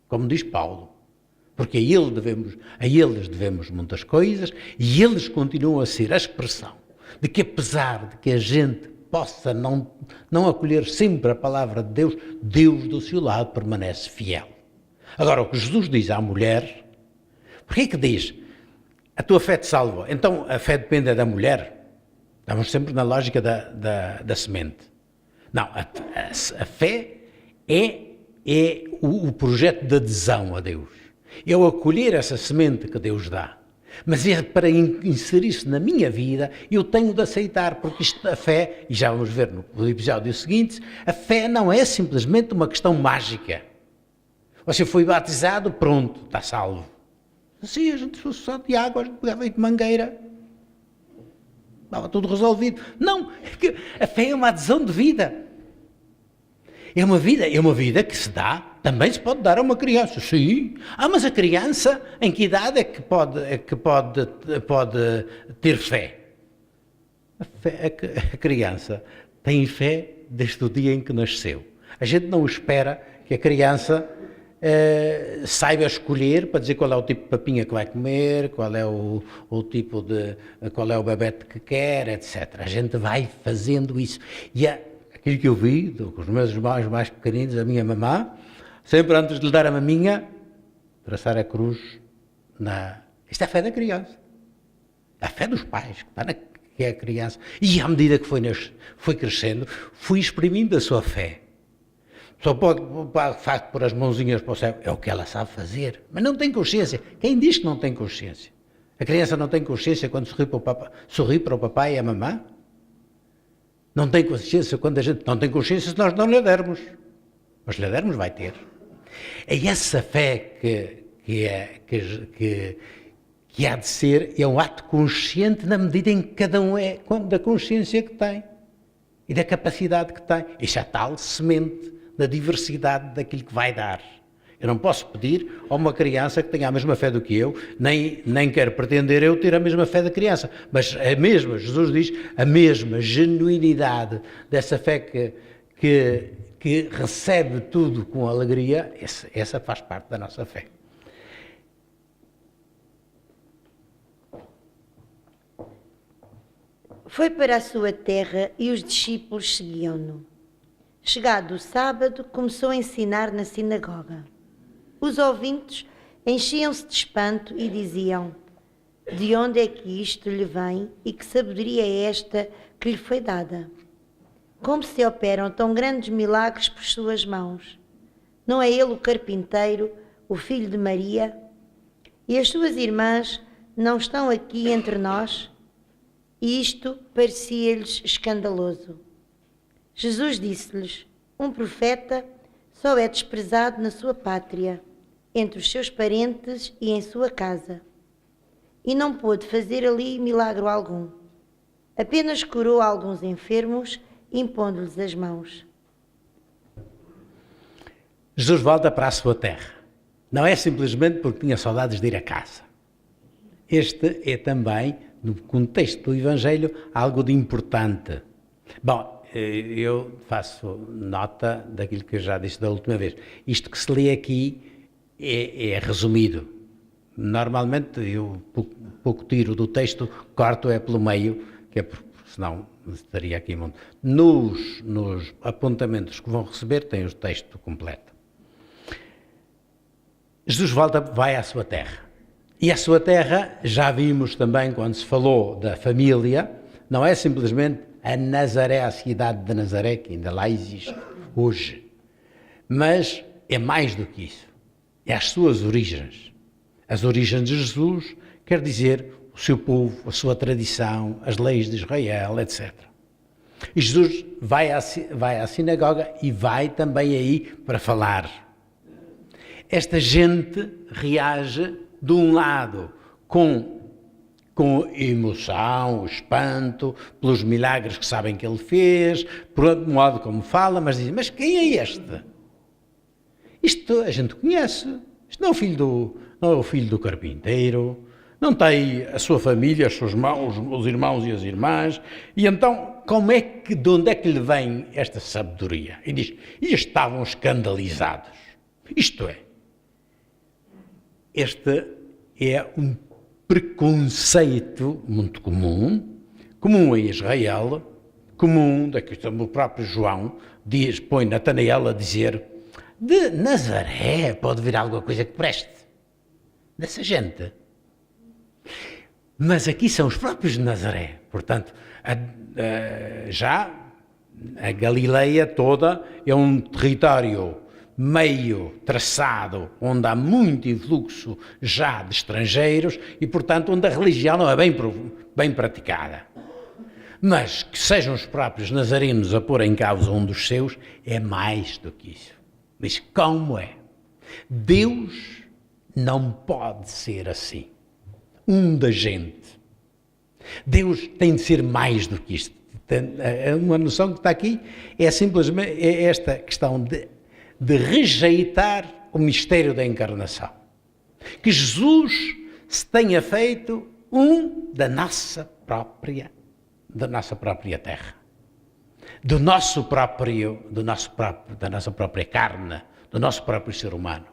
como diz Paulo. Porque a eles devemos muitas coisas e eles continuam a ser a expressão de que apesar de que a gente possa não acolher sempre a palavra de Deus, Deus do seu lado permanece fiel. Agora, o que Jesus diz à mulher, porquê que diz, a tua fé te salvou? Então a fé depende da mulher? Estamos sempre na lógica da semente. Não, a fé é o projeto de adesão a Deus. É o acolher essa semente que Deus dá. Mas é para inserir-se na minha vida, eu tenho de aceitar, porque isto, a fé, e já vamos ver no episódio seguinte, a fé não é simplesmente uma questão mágica. Você foi batizado, pronto, está salvo. Assim, a gente fosse só de água, a gente pegava de mangueira, estava tudo resolvido. Não, a fé é uma adesão de vida. É uma vida que se dá, também se pode dar a uma criança, sim. Mas a criança, em que idade é que pode ter fé? A criança tem fé desde o dia em que nasceu. A gente não espera que a criança saiba escolher para dizer qual é o tipo de papinha que vai comer, qual é qual é o bebete que quer, etc. A gente vai fazendo isso. E aquilo que eu vi com os meus irmãos mais pequeninos, a minha mamã, sempre antes de lhe dar a maminha, traçar a cruz Isto é a fé da criança. A fé dos pais, que é a criança. E à medida que foi crescendo, fui exprimindo a sua fé. Só pode pôr as mãozinhas para o céu, é o que ela sabe fazer, mas não tem consciência. Quem diz que não tem consciência? A criança não tem consciência quando sorri para o papai e a mamã? Não tem consciência quando a gente não tem consciência se nós não lhe dermos. Mas lhe dermos, vai ter. É essa fé que há de ser, é um ato consciente na medida em que cada um é da consciência que tem e da capacidade que tem. Isso é tal semente da diversidade daquilo que vai dar. Eu não posso pedir a uma criança que tenha a mesma fé do que eu, nem quero pretender eu ter a mesma fé da criança, mas a mesma, Jesus diz, a mesma genuinidade dessa fé que recebe tudo com alegria, essa faz parte da nossa fé. Foi para a sua terra e os discípulos seguiam-no. Chegado o sábado, começou a ensinar na sinagoga. Os ouvintes enchiam-se de espanto e diziam: de onde é que isto lhe vem e que sabedoria é esta que lhe foi dada? Como se operam tão grandes milagres por suas mãos? Não é ele o carpinteiro, o filho de Maria? E as suas irmãs não estão aqui entre nós? E isto parecia-lhes escandaloso. Jesus disse-lhes: um profeta só é desprezado na sua pátria, entre os seus parentes e em sua casa. E não pôde fazer ali milagre algum. Apenas curou alguns enfermos, impondo-lhes as mãos. Jesus volta para a sua terra. Não é simplesmente porque tinha saudades de ir a casa. Este é também, no contexto do Evangelho, algo de importante. Bom, eu faço nota daquilo que eu já disse da última vez. Isto que se lê aqui é resumido. Normalmente eu pouco tiro do texto, corto pelo meio, que é porque senão estaria aqui muito. Nos apontamentos que vão receber tem o texto completo. Jesus vai à sua terra. E a sua terra, já vimos também quando se falou da família, não é simplesmente a Nazaré, a cidade de Nazaré, que ainda lá existe hoje, mas é mais do que isso. É as suas origens. As origens de Jesus quer dizer o seu povo, a sua tradição, as leis de Israel, etc. E Jesus vai à sinagoga e vai também aí para falar. Esta gente reage, de um lado, com emoção, espanto, pelos milagres que sabem que ele fez, por outro modo como fala, mas dizem: mas quem é este? Isto a gente conhece. Isto não é o filho do carpinteiro, não tem a sua família, os seus os irmãos e as irmãs. E então, de onde é que lhe vem esta sabedoria? E diz: e estavam escandalizados. Isto é, este é um preconceito muito comum comum em Israel, comum, o próprio João põe Natanael a dizer: de Nazaré pode vir alguma coisa que preste, dessa gente. Mas aqui são os próprios de Nazaré, portanto, já a Galileia toda é um território meio traçado, onde há muito influxo já de estrangeiros e, portanto, onde a religião não é bem praticada. Mas que sejam os próprios nazarenos a pôr em causa um dos seus, é mais do que isso. Diz, como é? Deus não pode ser assim. Um da gente. Deus tem de ser mais do que isto. Uma noção que está aqui é simplesmente esta questão de rejeitar o mistério da encarnação. Que Jesus se tenha feito da nossa própria terra. Da nossa própria carne, do nosso próprio ser humano.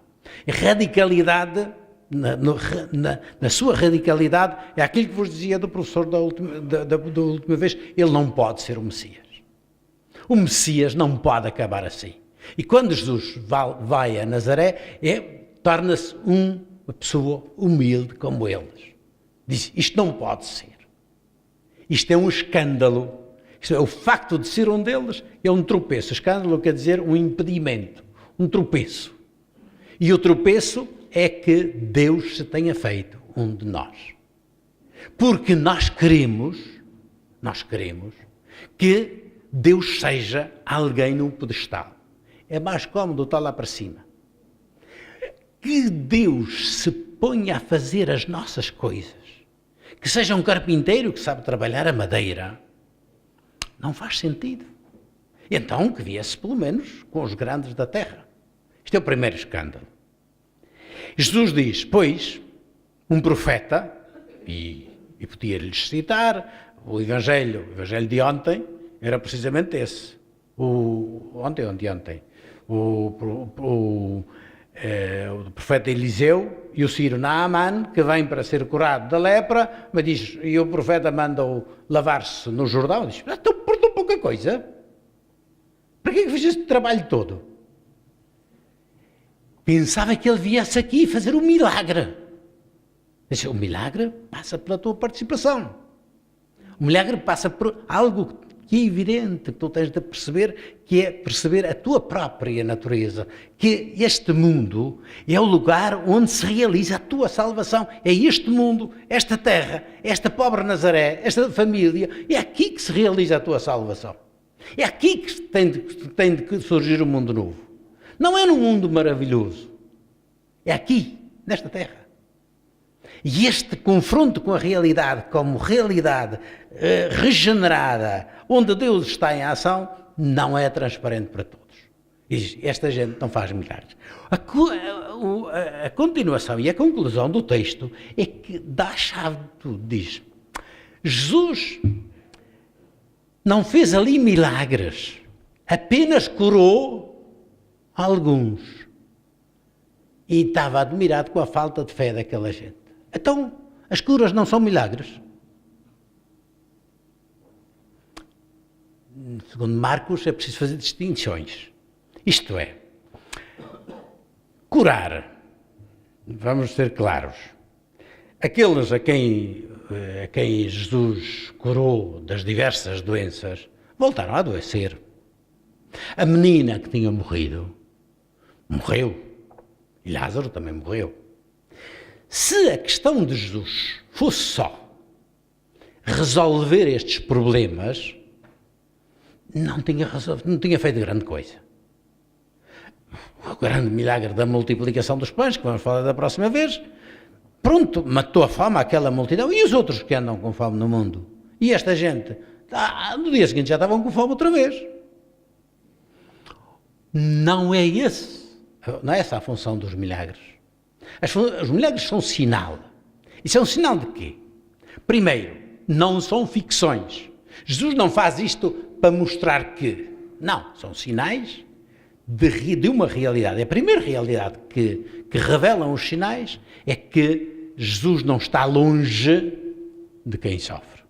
A radicalidade, na sua radicalidade, é aquilo que vos dizia do professor da última vez, ele não pode ser o Messias. O Messias não pode acabar assim. E quando Jesus vai a Nazaré, torna-se uma pessoa humilde como eles. Diz, isto não pode ser. Isto é um escândalo. O facto de ser um deles é um tropeço. Escândalo quer dizer um impedimento, um tropeço. E o tropeço é que Deus se tenha feito um de nós. Porque nós queremos que Deus seja alguém num pedestal. É mais cómodo estar lá para cima. Que Deus se ponha a fazer as nossas coisas. Que seja um carpinteiro que sabe trabalhar a madeira. Não faz sentido. Então que viesse pelo menos com os grandes da terra. Isto é o primeiro escândalo. Jesus diz, pois, um profeta, e podia-lhes citar, o Evangelho de ontem era precisamente esse. Ontem. O profeta Eliseu e o sírio Naamã, que vem para ser curado da lepra, mas diz, e o profeta manda-o lavar-se no Jordão, diz, então por tão pouca coisa, para que fez este trabalho todo? Pensava que ele viesse aqui fazer um milagre. Diz, o milagre passa pela tua participação. O milagre passa por algo que é evidente, que tu tens de perceber, que é perceber a tua própria natureza, que este mundo é o lugar onde se realiza a tua salvação. É este mundo, esta terra, esta pobre Nazaré, esta família, é aqui que se realiza a tua salvação. É aqui que tem de surgir o mundo novo. Não é num mundo maravilhoso, é aqui, nesta terra. E este confronto com a realidade, como realidade regenerada, onde Deus está em ação, não é transparente para todos. E esta gente não faz milagres. A continuação e a conclusão do texto é que dá a chave de tudo. Diz, Jesus não fez ali milagres, apenas curou alguns. E estava admirado com a falta de fé daquela gente. Então, as curas não são milagres? Segundo Marcos, é preciso fazer distinções. Isto é, curar, vamos ser claros, aqueles a quem Jesus curou das diversas doenças, voltaram a adoecer. A menina que tinha morrido, morreu. E Lázaro também morreu. Se a questão de Jesus fosse só resolver estes problemas, não tinha feito grande coisa. O grande milagre da multiplicação dos pães, que vamos falar da próxima vez, pronto, matou a fome àquela multidão. E os outros que andam com fome no mundo? E esta gente, no dia seguinte já estavam com fome outra vez. Não é essa a função dos milagres. Os milagres são sinal. Isso é um sinal de quê? Primeiro, não são ficções. Jesus não faz isto para mostrar que. Não, são sinais de uma realidade. A primeira realidade que revelam os sinais é que Jesus não está longe de quem sofre.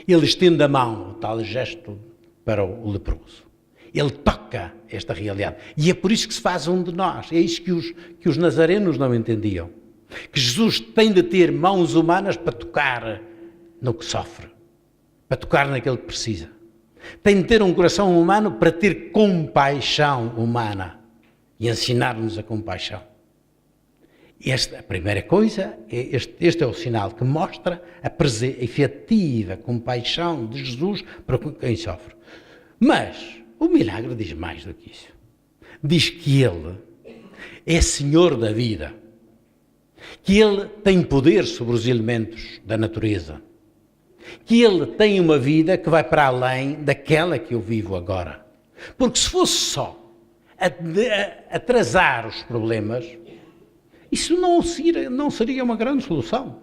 Ele estende a mão, o tal gesto para o leproso. Ele toca esta realidade. E é por isso que se faz um de nós. É isso que os nazarenos não entendiam. Que Jesus tem de ter mãos humanas para tocar no que sofre, para tocar naquele que precisa. Tem de ter um coração humano para ter compaixão humana e ensinar-nos a compaixão. A primeira coisa, este é o sinal que mostra a efetiva compaixão de Jesus para quem sofre. Mas o milagre diz mais do que isso. Diz que Ele é Senhor da vida, que Ele tem poder sobre os elementos da natureza, que Ele tem uma vida que vai para além daquela que eu vivo agora. Porque se fosse só atrasar os problemas, isso não seria uma grande solução.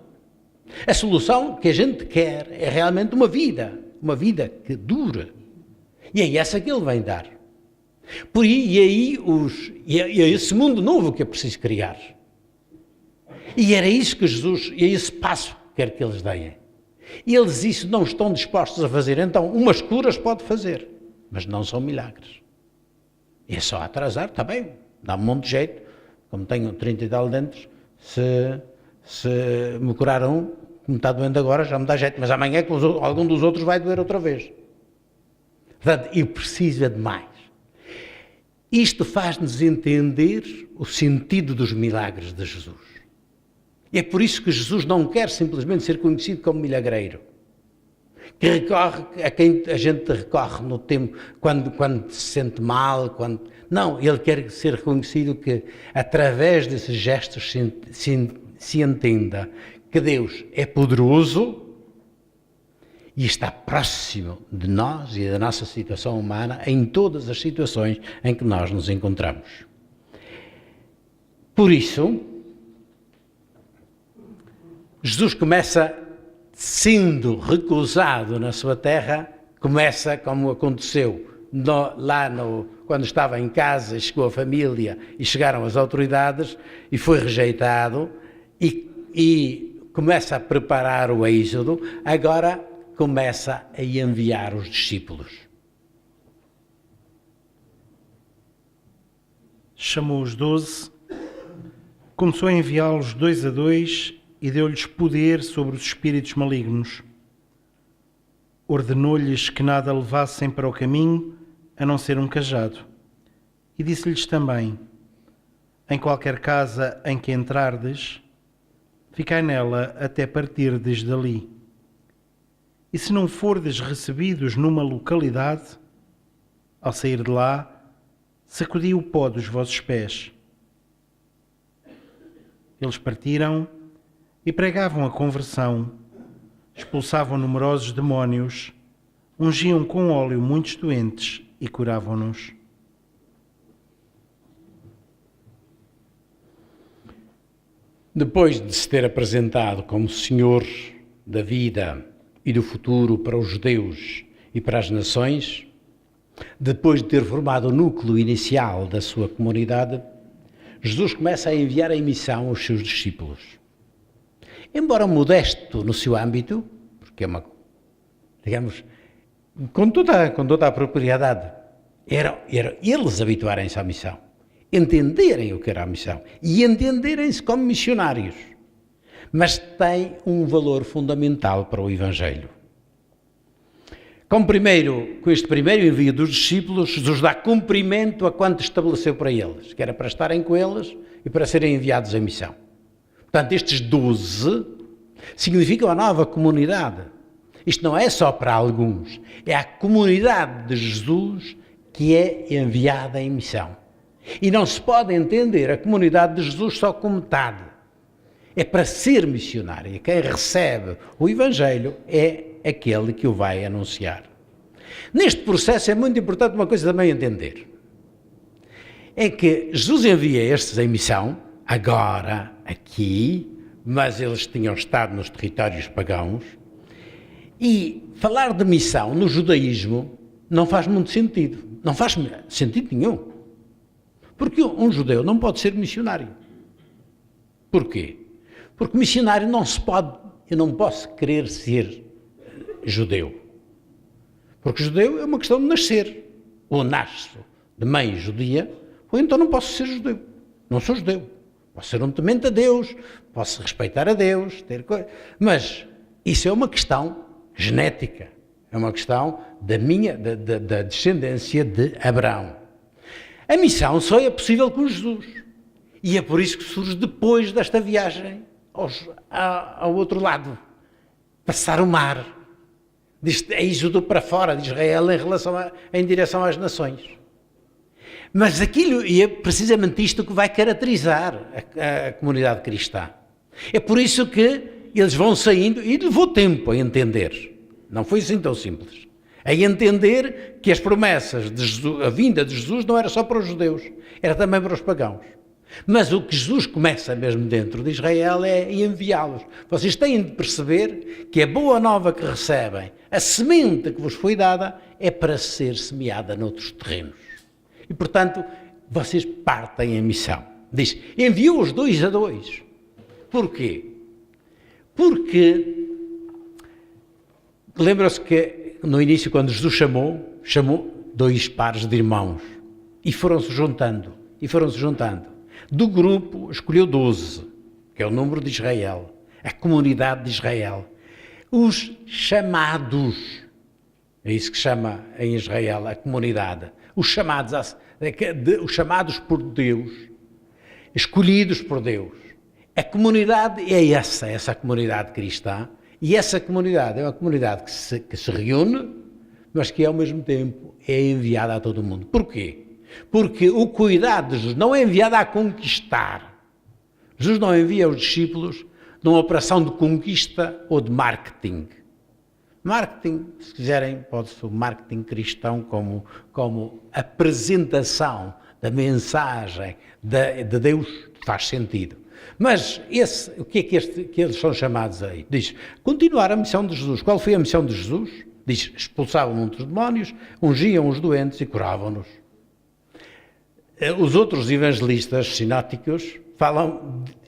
A solução que a gente quer é realmente uma vida que dure. E é essa que Ele vem dar. É esse mundo novo que é preciso criar. E era isso que Jesus, é esse passo que quer que eles deem. E eles isso não estão dispostos a fazer. Então, umas curas pode fazer, mas não são milagres. É só atrasar, está bem, dá um monte de jeito. Como tenho 30 e tal dentes, se me curar um, que me está doendo agora, já me dá jeito, mas amanhã algum dos outros vai doer outra vez. Portanto, eu preciso de mais. Isto faz-nos entender o sentido dos milagres de Jesus. E é por isso que Jesus não quer simplesmente ser conhecido como milagreiro, que recorre a quem a gente recorre no tempo, quando se sente mal, Não, Ele quer ser reconhecido que, através desses gestos, se entenda que Deus é poderoso e está próximo de nós e da nossa situação humana em todas as situações em que nós nos encontramos. Por isso, Jesus começa, sendo recusado na sua terra, começa como aconteceu quando estava em casa, chegou a família e chegaram as autoridades e foi rejeitado e começa a preparar o êxodo, agora começa a enviar os discípulos. Chamou os 12, começou a enviá-los 2 a 2 e deu-lhes poder sobre os espíritos malignos. Ordenou-lhes que nada levassem para o caminho, a não ser um cajado. E disse-lhes também: em qualquer casa em que entrardes, ficai nela até partirdes dali. E se não fordes recebidos numa localidade, ao sair de lá, sacudi o pó dos vossos pés. Eles partiram e pregavam a conversão, expulsavam numerosos demónios, ungiam com óleo muitos doentes e curavam-nos. Depois de se ter apresentado como Senhor da vida e do futuro para os judeus e para as nações, depois de ter formado o núcleo inicial da sua comunidade, Jesus começa a enviar em missão os seus discípulos. Embora modesto no seu âmbito, porque é digamos, com toda a propriedade, era eles habituarem-se à missão, entenderem o que era a missão e entenderem-se como missionários. Mas tem um valor fundamental para o Evangelho. Com este primeiro envio dos discípulos, Jesus dá cumprimento a quanto estabeleceu para eles, que era para estarem com eles e para serem enviados em missão. Portanto, estes 12 significam a nova comunidade. Isto não é só para alguns, é a comunidade de Jesus que é enviada em missão. E não se pode entender a comunidade de Jesus só como metade. É para ser missionária. Quem recebe o Evangelho é aquele que o vai anunciar. Neste processo é muito importante uma coisa também entender. É que Jesus envia estes em missão, agora, aqui, mas eles tinham estado nos territórios pagãos, e falar de missão no judaísmo não faz muito sentido. Não faz sentido nenhum. Porque um judeu não pode ser missionário. Porquê? Porque missionário não se pode, eu não posso querer ser judeu. Porque judeu é uma questão de nascer. Ou nasço de mãe judia, ou então não posso ser judeu. Não sou judeu. Posso ser um temente a Deus, posso respeitar a Deus, mas isso é uma questão genética. É uma questão da descendência de Abraão. A missão só é possível com Jesus. E é por isso que surge depois desta viagem ao outro lado. Passar o mar. É êxodo para fora de Israel em direção às nações. Mas aquilo é precisamente isto que vai caracterizar a comunidade cristã. É por isso que eles vão saindo, e levou tempo a entender. Não foi assim tão simples. A entender que as promessas de Jesus, a vinda de Jesus não era só para os judeus, era também para os pagãos. Mas o que Jesus começa mesmo dentro de Israel é enviá-los. Vocês têm de perceber que a boa nova que recebem, a semente que vos foi dada, é para ser semeada noutros terrenos. E, portanto, vocês partem em missão. Diz, enviou-os 2 a 2. Porquê? Porque, lembram-se que no início, quando Jesus chamou 2 pares de irmãos e foram-se juntando. Do grupo escolheu 12, que é o número de Israel, a comunidade de Israel. Os chamados, é isso que chama em Israel a comunidade, os chamados por Deus, escolhidos por Deus. A comunidade é essa comunidade cristã, e essa comunidade é uma comunidade que se reúne, mas que ao mesmo tempo é enviada a todo o mundo. Porquê? Porque o cuidado de Jesus não é enviado a conquistar. Jesus não envia os discípulos numa operação de conquista ou de marketing. Marketing, se quiserem, pode ser o marketing cristão como apresentação da mensagem de Deus, faz sentido. Mas o que é que eles são chamados aí? Diz, continuar a missão de Jesus. Qual foi a missão de Jesus? Diz, expulsavam muitos demónios, ungiam os doentes e curavam-nos. Os outros evangelistas sinóticos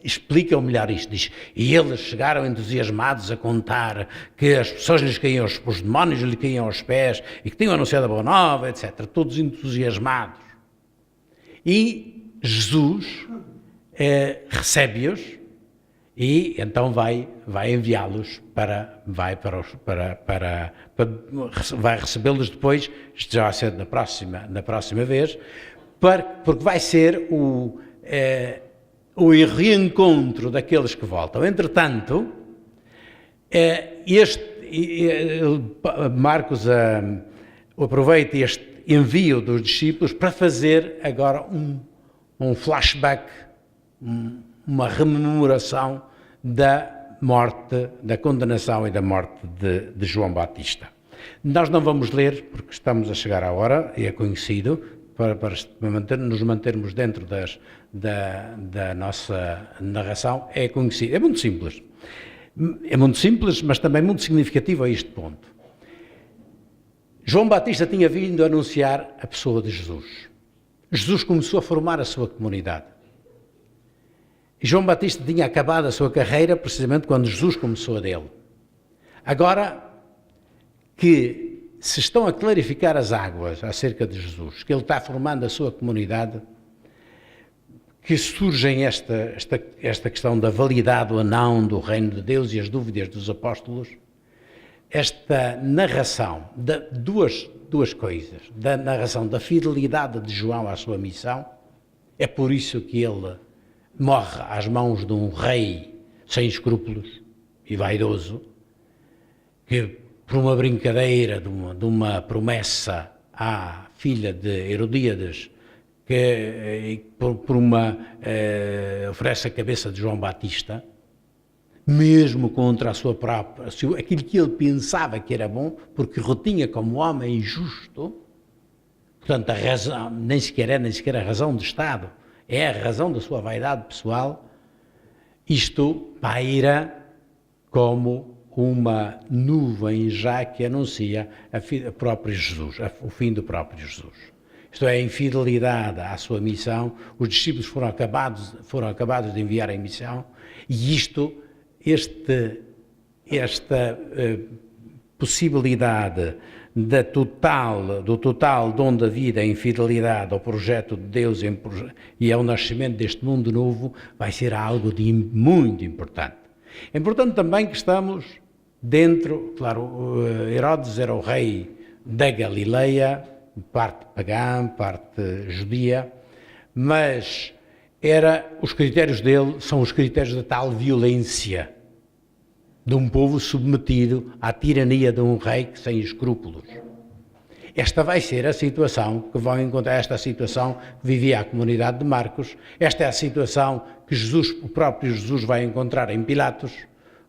explicam melhor isto. Diz, e eles chegaram entusiasmados a contar que as pessoas os demónios lhe caíam aos pés e que tinham anunciado a boa nova, etc. Todos entusiasmados. E Jesus recebe-os e então vai enviá-los vai recebê-los depois, isto já vai ser na próxima vez, porque vai ser o reencontro daqueles que voltam. Entretanto, Marcos aproveita este envio dos discípulos para fazer agora um flashback, uma rememoração da morte, da condenação e da morte de João Batista. Nós não vamos ler, porque estamos a chegar à hora, e é conhecido, para nos mantermos dentro da nossa narração, é conhecido. É muito simples. É muito simples, mas também muito significativo a este ponto. João Batista tinha vindo a anunciar a pessoa de Jesus. Jesus começou a formar a sua comunidade. E João Batista tinha acabado a sua carreira precisamente quando Jesus começou a dele. Agora que se estão a clarificar as águas acerca de Jesus, que ele está formando a sua comunidade, que surgem esta questão da validade ou não do reino de Deus e as dúvidas dos apóstolos, esta narração de duas coisas, da narração da fidelidade de João à sua missão, é por isso que ele morre às mãos de um rei sem escrúpulos e vaidoso, que por uma brincadeira de uma promessa à filha de Herodíades, que oferece a cabeça de João Batista, mesmo contra a sua própria, aquilo que ele pensava que era bom, porque o retinha como homem justo. Portanto, a razão nem sequer a razão de Estado, é a razão da sua vaidade pessoal. Isto paira como uma nuvem já que anuncia o fim do próprio Jesus. Isto é, a infidelidade à sua missão. Os discípulos foram acabados de enviar em missão, e esta possibilidade do total dom da vida em fidelidade ao projeto de Deus e ao nascimento deste mundo novo, vai ser algo de muito importante. É importante também que estamos dentro, claro, Herodes era o rei da Galileia, parte pagã, parte judia, mas os critérios dele são os critérios da tal violência de um povo submetido à tirania de um rei sem escrúpulos. Esta vai ser a situação que vão encontrar, esta situação que vivia a comunidade de Marcos, esta é a situação que o próprio Jesus vai encontrar em Pilatos,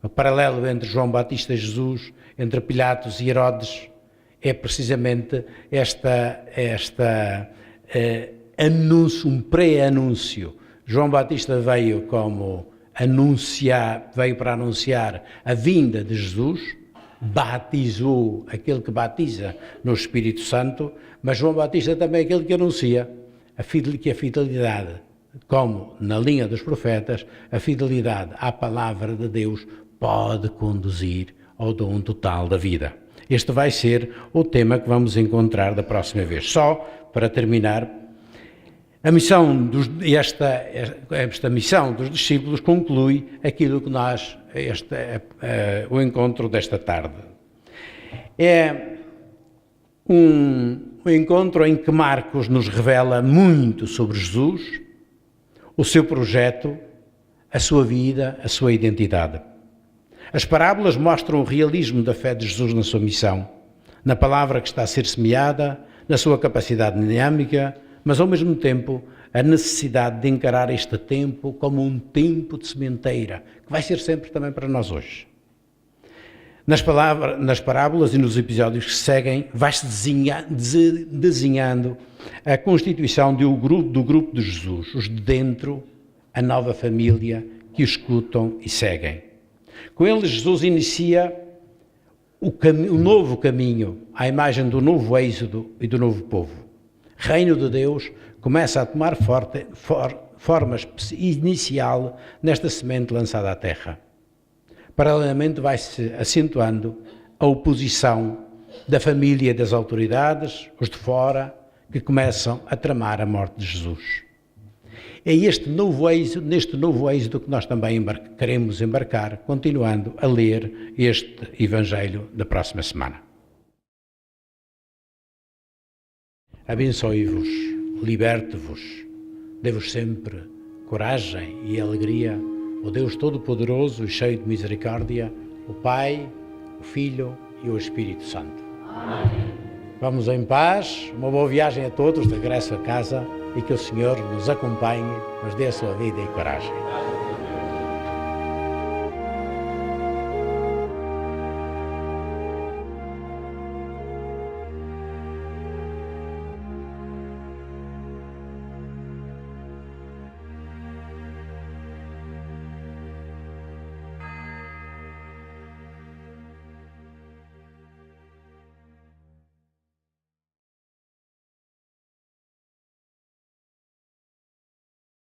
o paralelo entre João Batista e Jesus, entre Pilatos e Herodes, é precisamente anúncio, um pré-anúncio. João Batista veio para anunciar a vinda de Jesus, batizou aquele que batiza no Espírito Santo, mas João Batista também é aquele que anuncia que a fidelidade, como na linha dos profetas, a fidelidade à palavra de Deus pode conduzir ao dom total da vida. Este vai ser o tema que vamos encontrar da próxima vez. Só para terminar, esta missão dos discípulos conclui aquilo que o encontro desta tarde. É um encontro em que Marcos nos revela muito sobre Jesus, o seu projeto, a sua vida, a sua identidade. As parábolas mostram o realismo da fé de Jesus na sua missão, na palavra que está a ser semeada, na sua capacidade dinâmica, mas ao mesmo tempo a necessidade de encarar este tempo como um tempo de sementeira, que vai ser sempre também para nós hoje. Nas parábolas e nos episódios que seguem, vai-se desenhando a constituição do grupo de Jesus, os de dentro, a nova família que o escutam e seguem. Com eles, Jesus inicia o novo caminho, à imagem do novo êxodo e do novo povo. Reino de Deus começa a tomar forma inicial nesta semente lançada à terra. Paralelamente vai-se acentuando a oposição da família e das autoridades, os de fora, que começam a tramar a morte de Jesus. É neste novo êxodo que nós também queremos embarcar, continuando a ler este Evangelho da próxima semana. Abençoe-vos, liberte-vos, dê-vos sempre coragem e alegria, o Deus Todo-Poderoso e cheio de misericórdia, o Pai, o Filho e o Espírito Santo. Amém. Vamos em paz, uma boa viagem a todos, de regresso a casa, e que o Senhor nos acompanhe, nos dê a sua vida e coragem.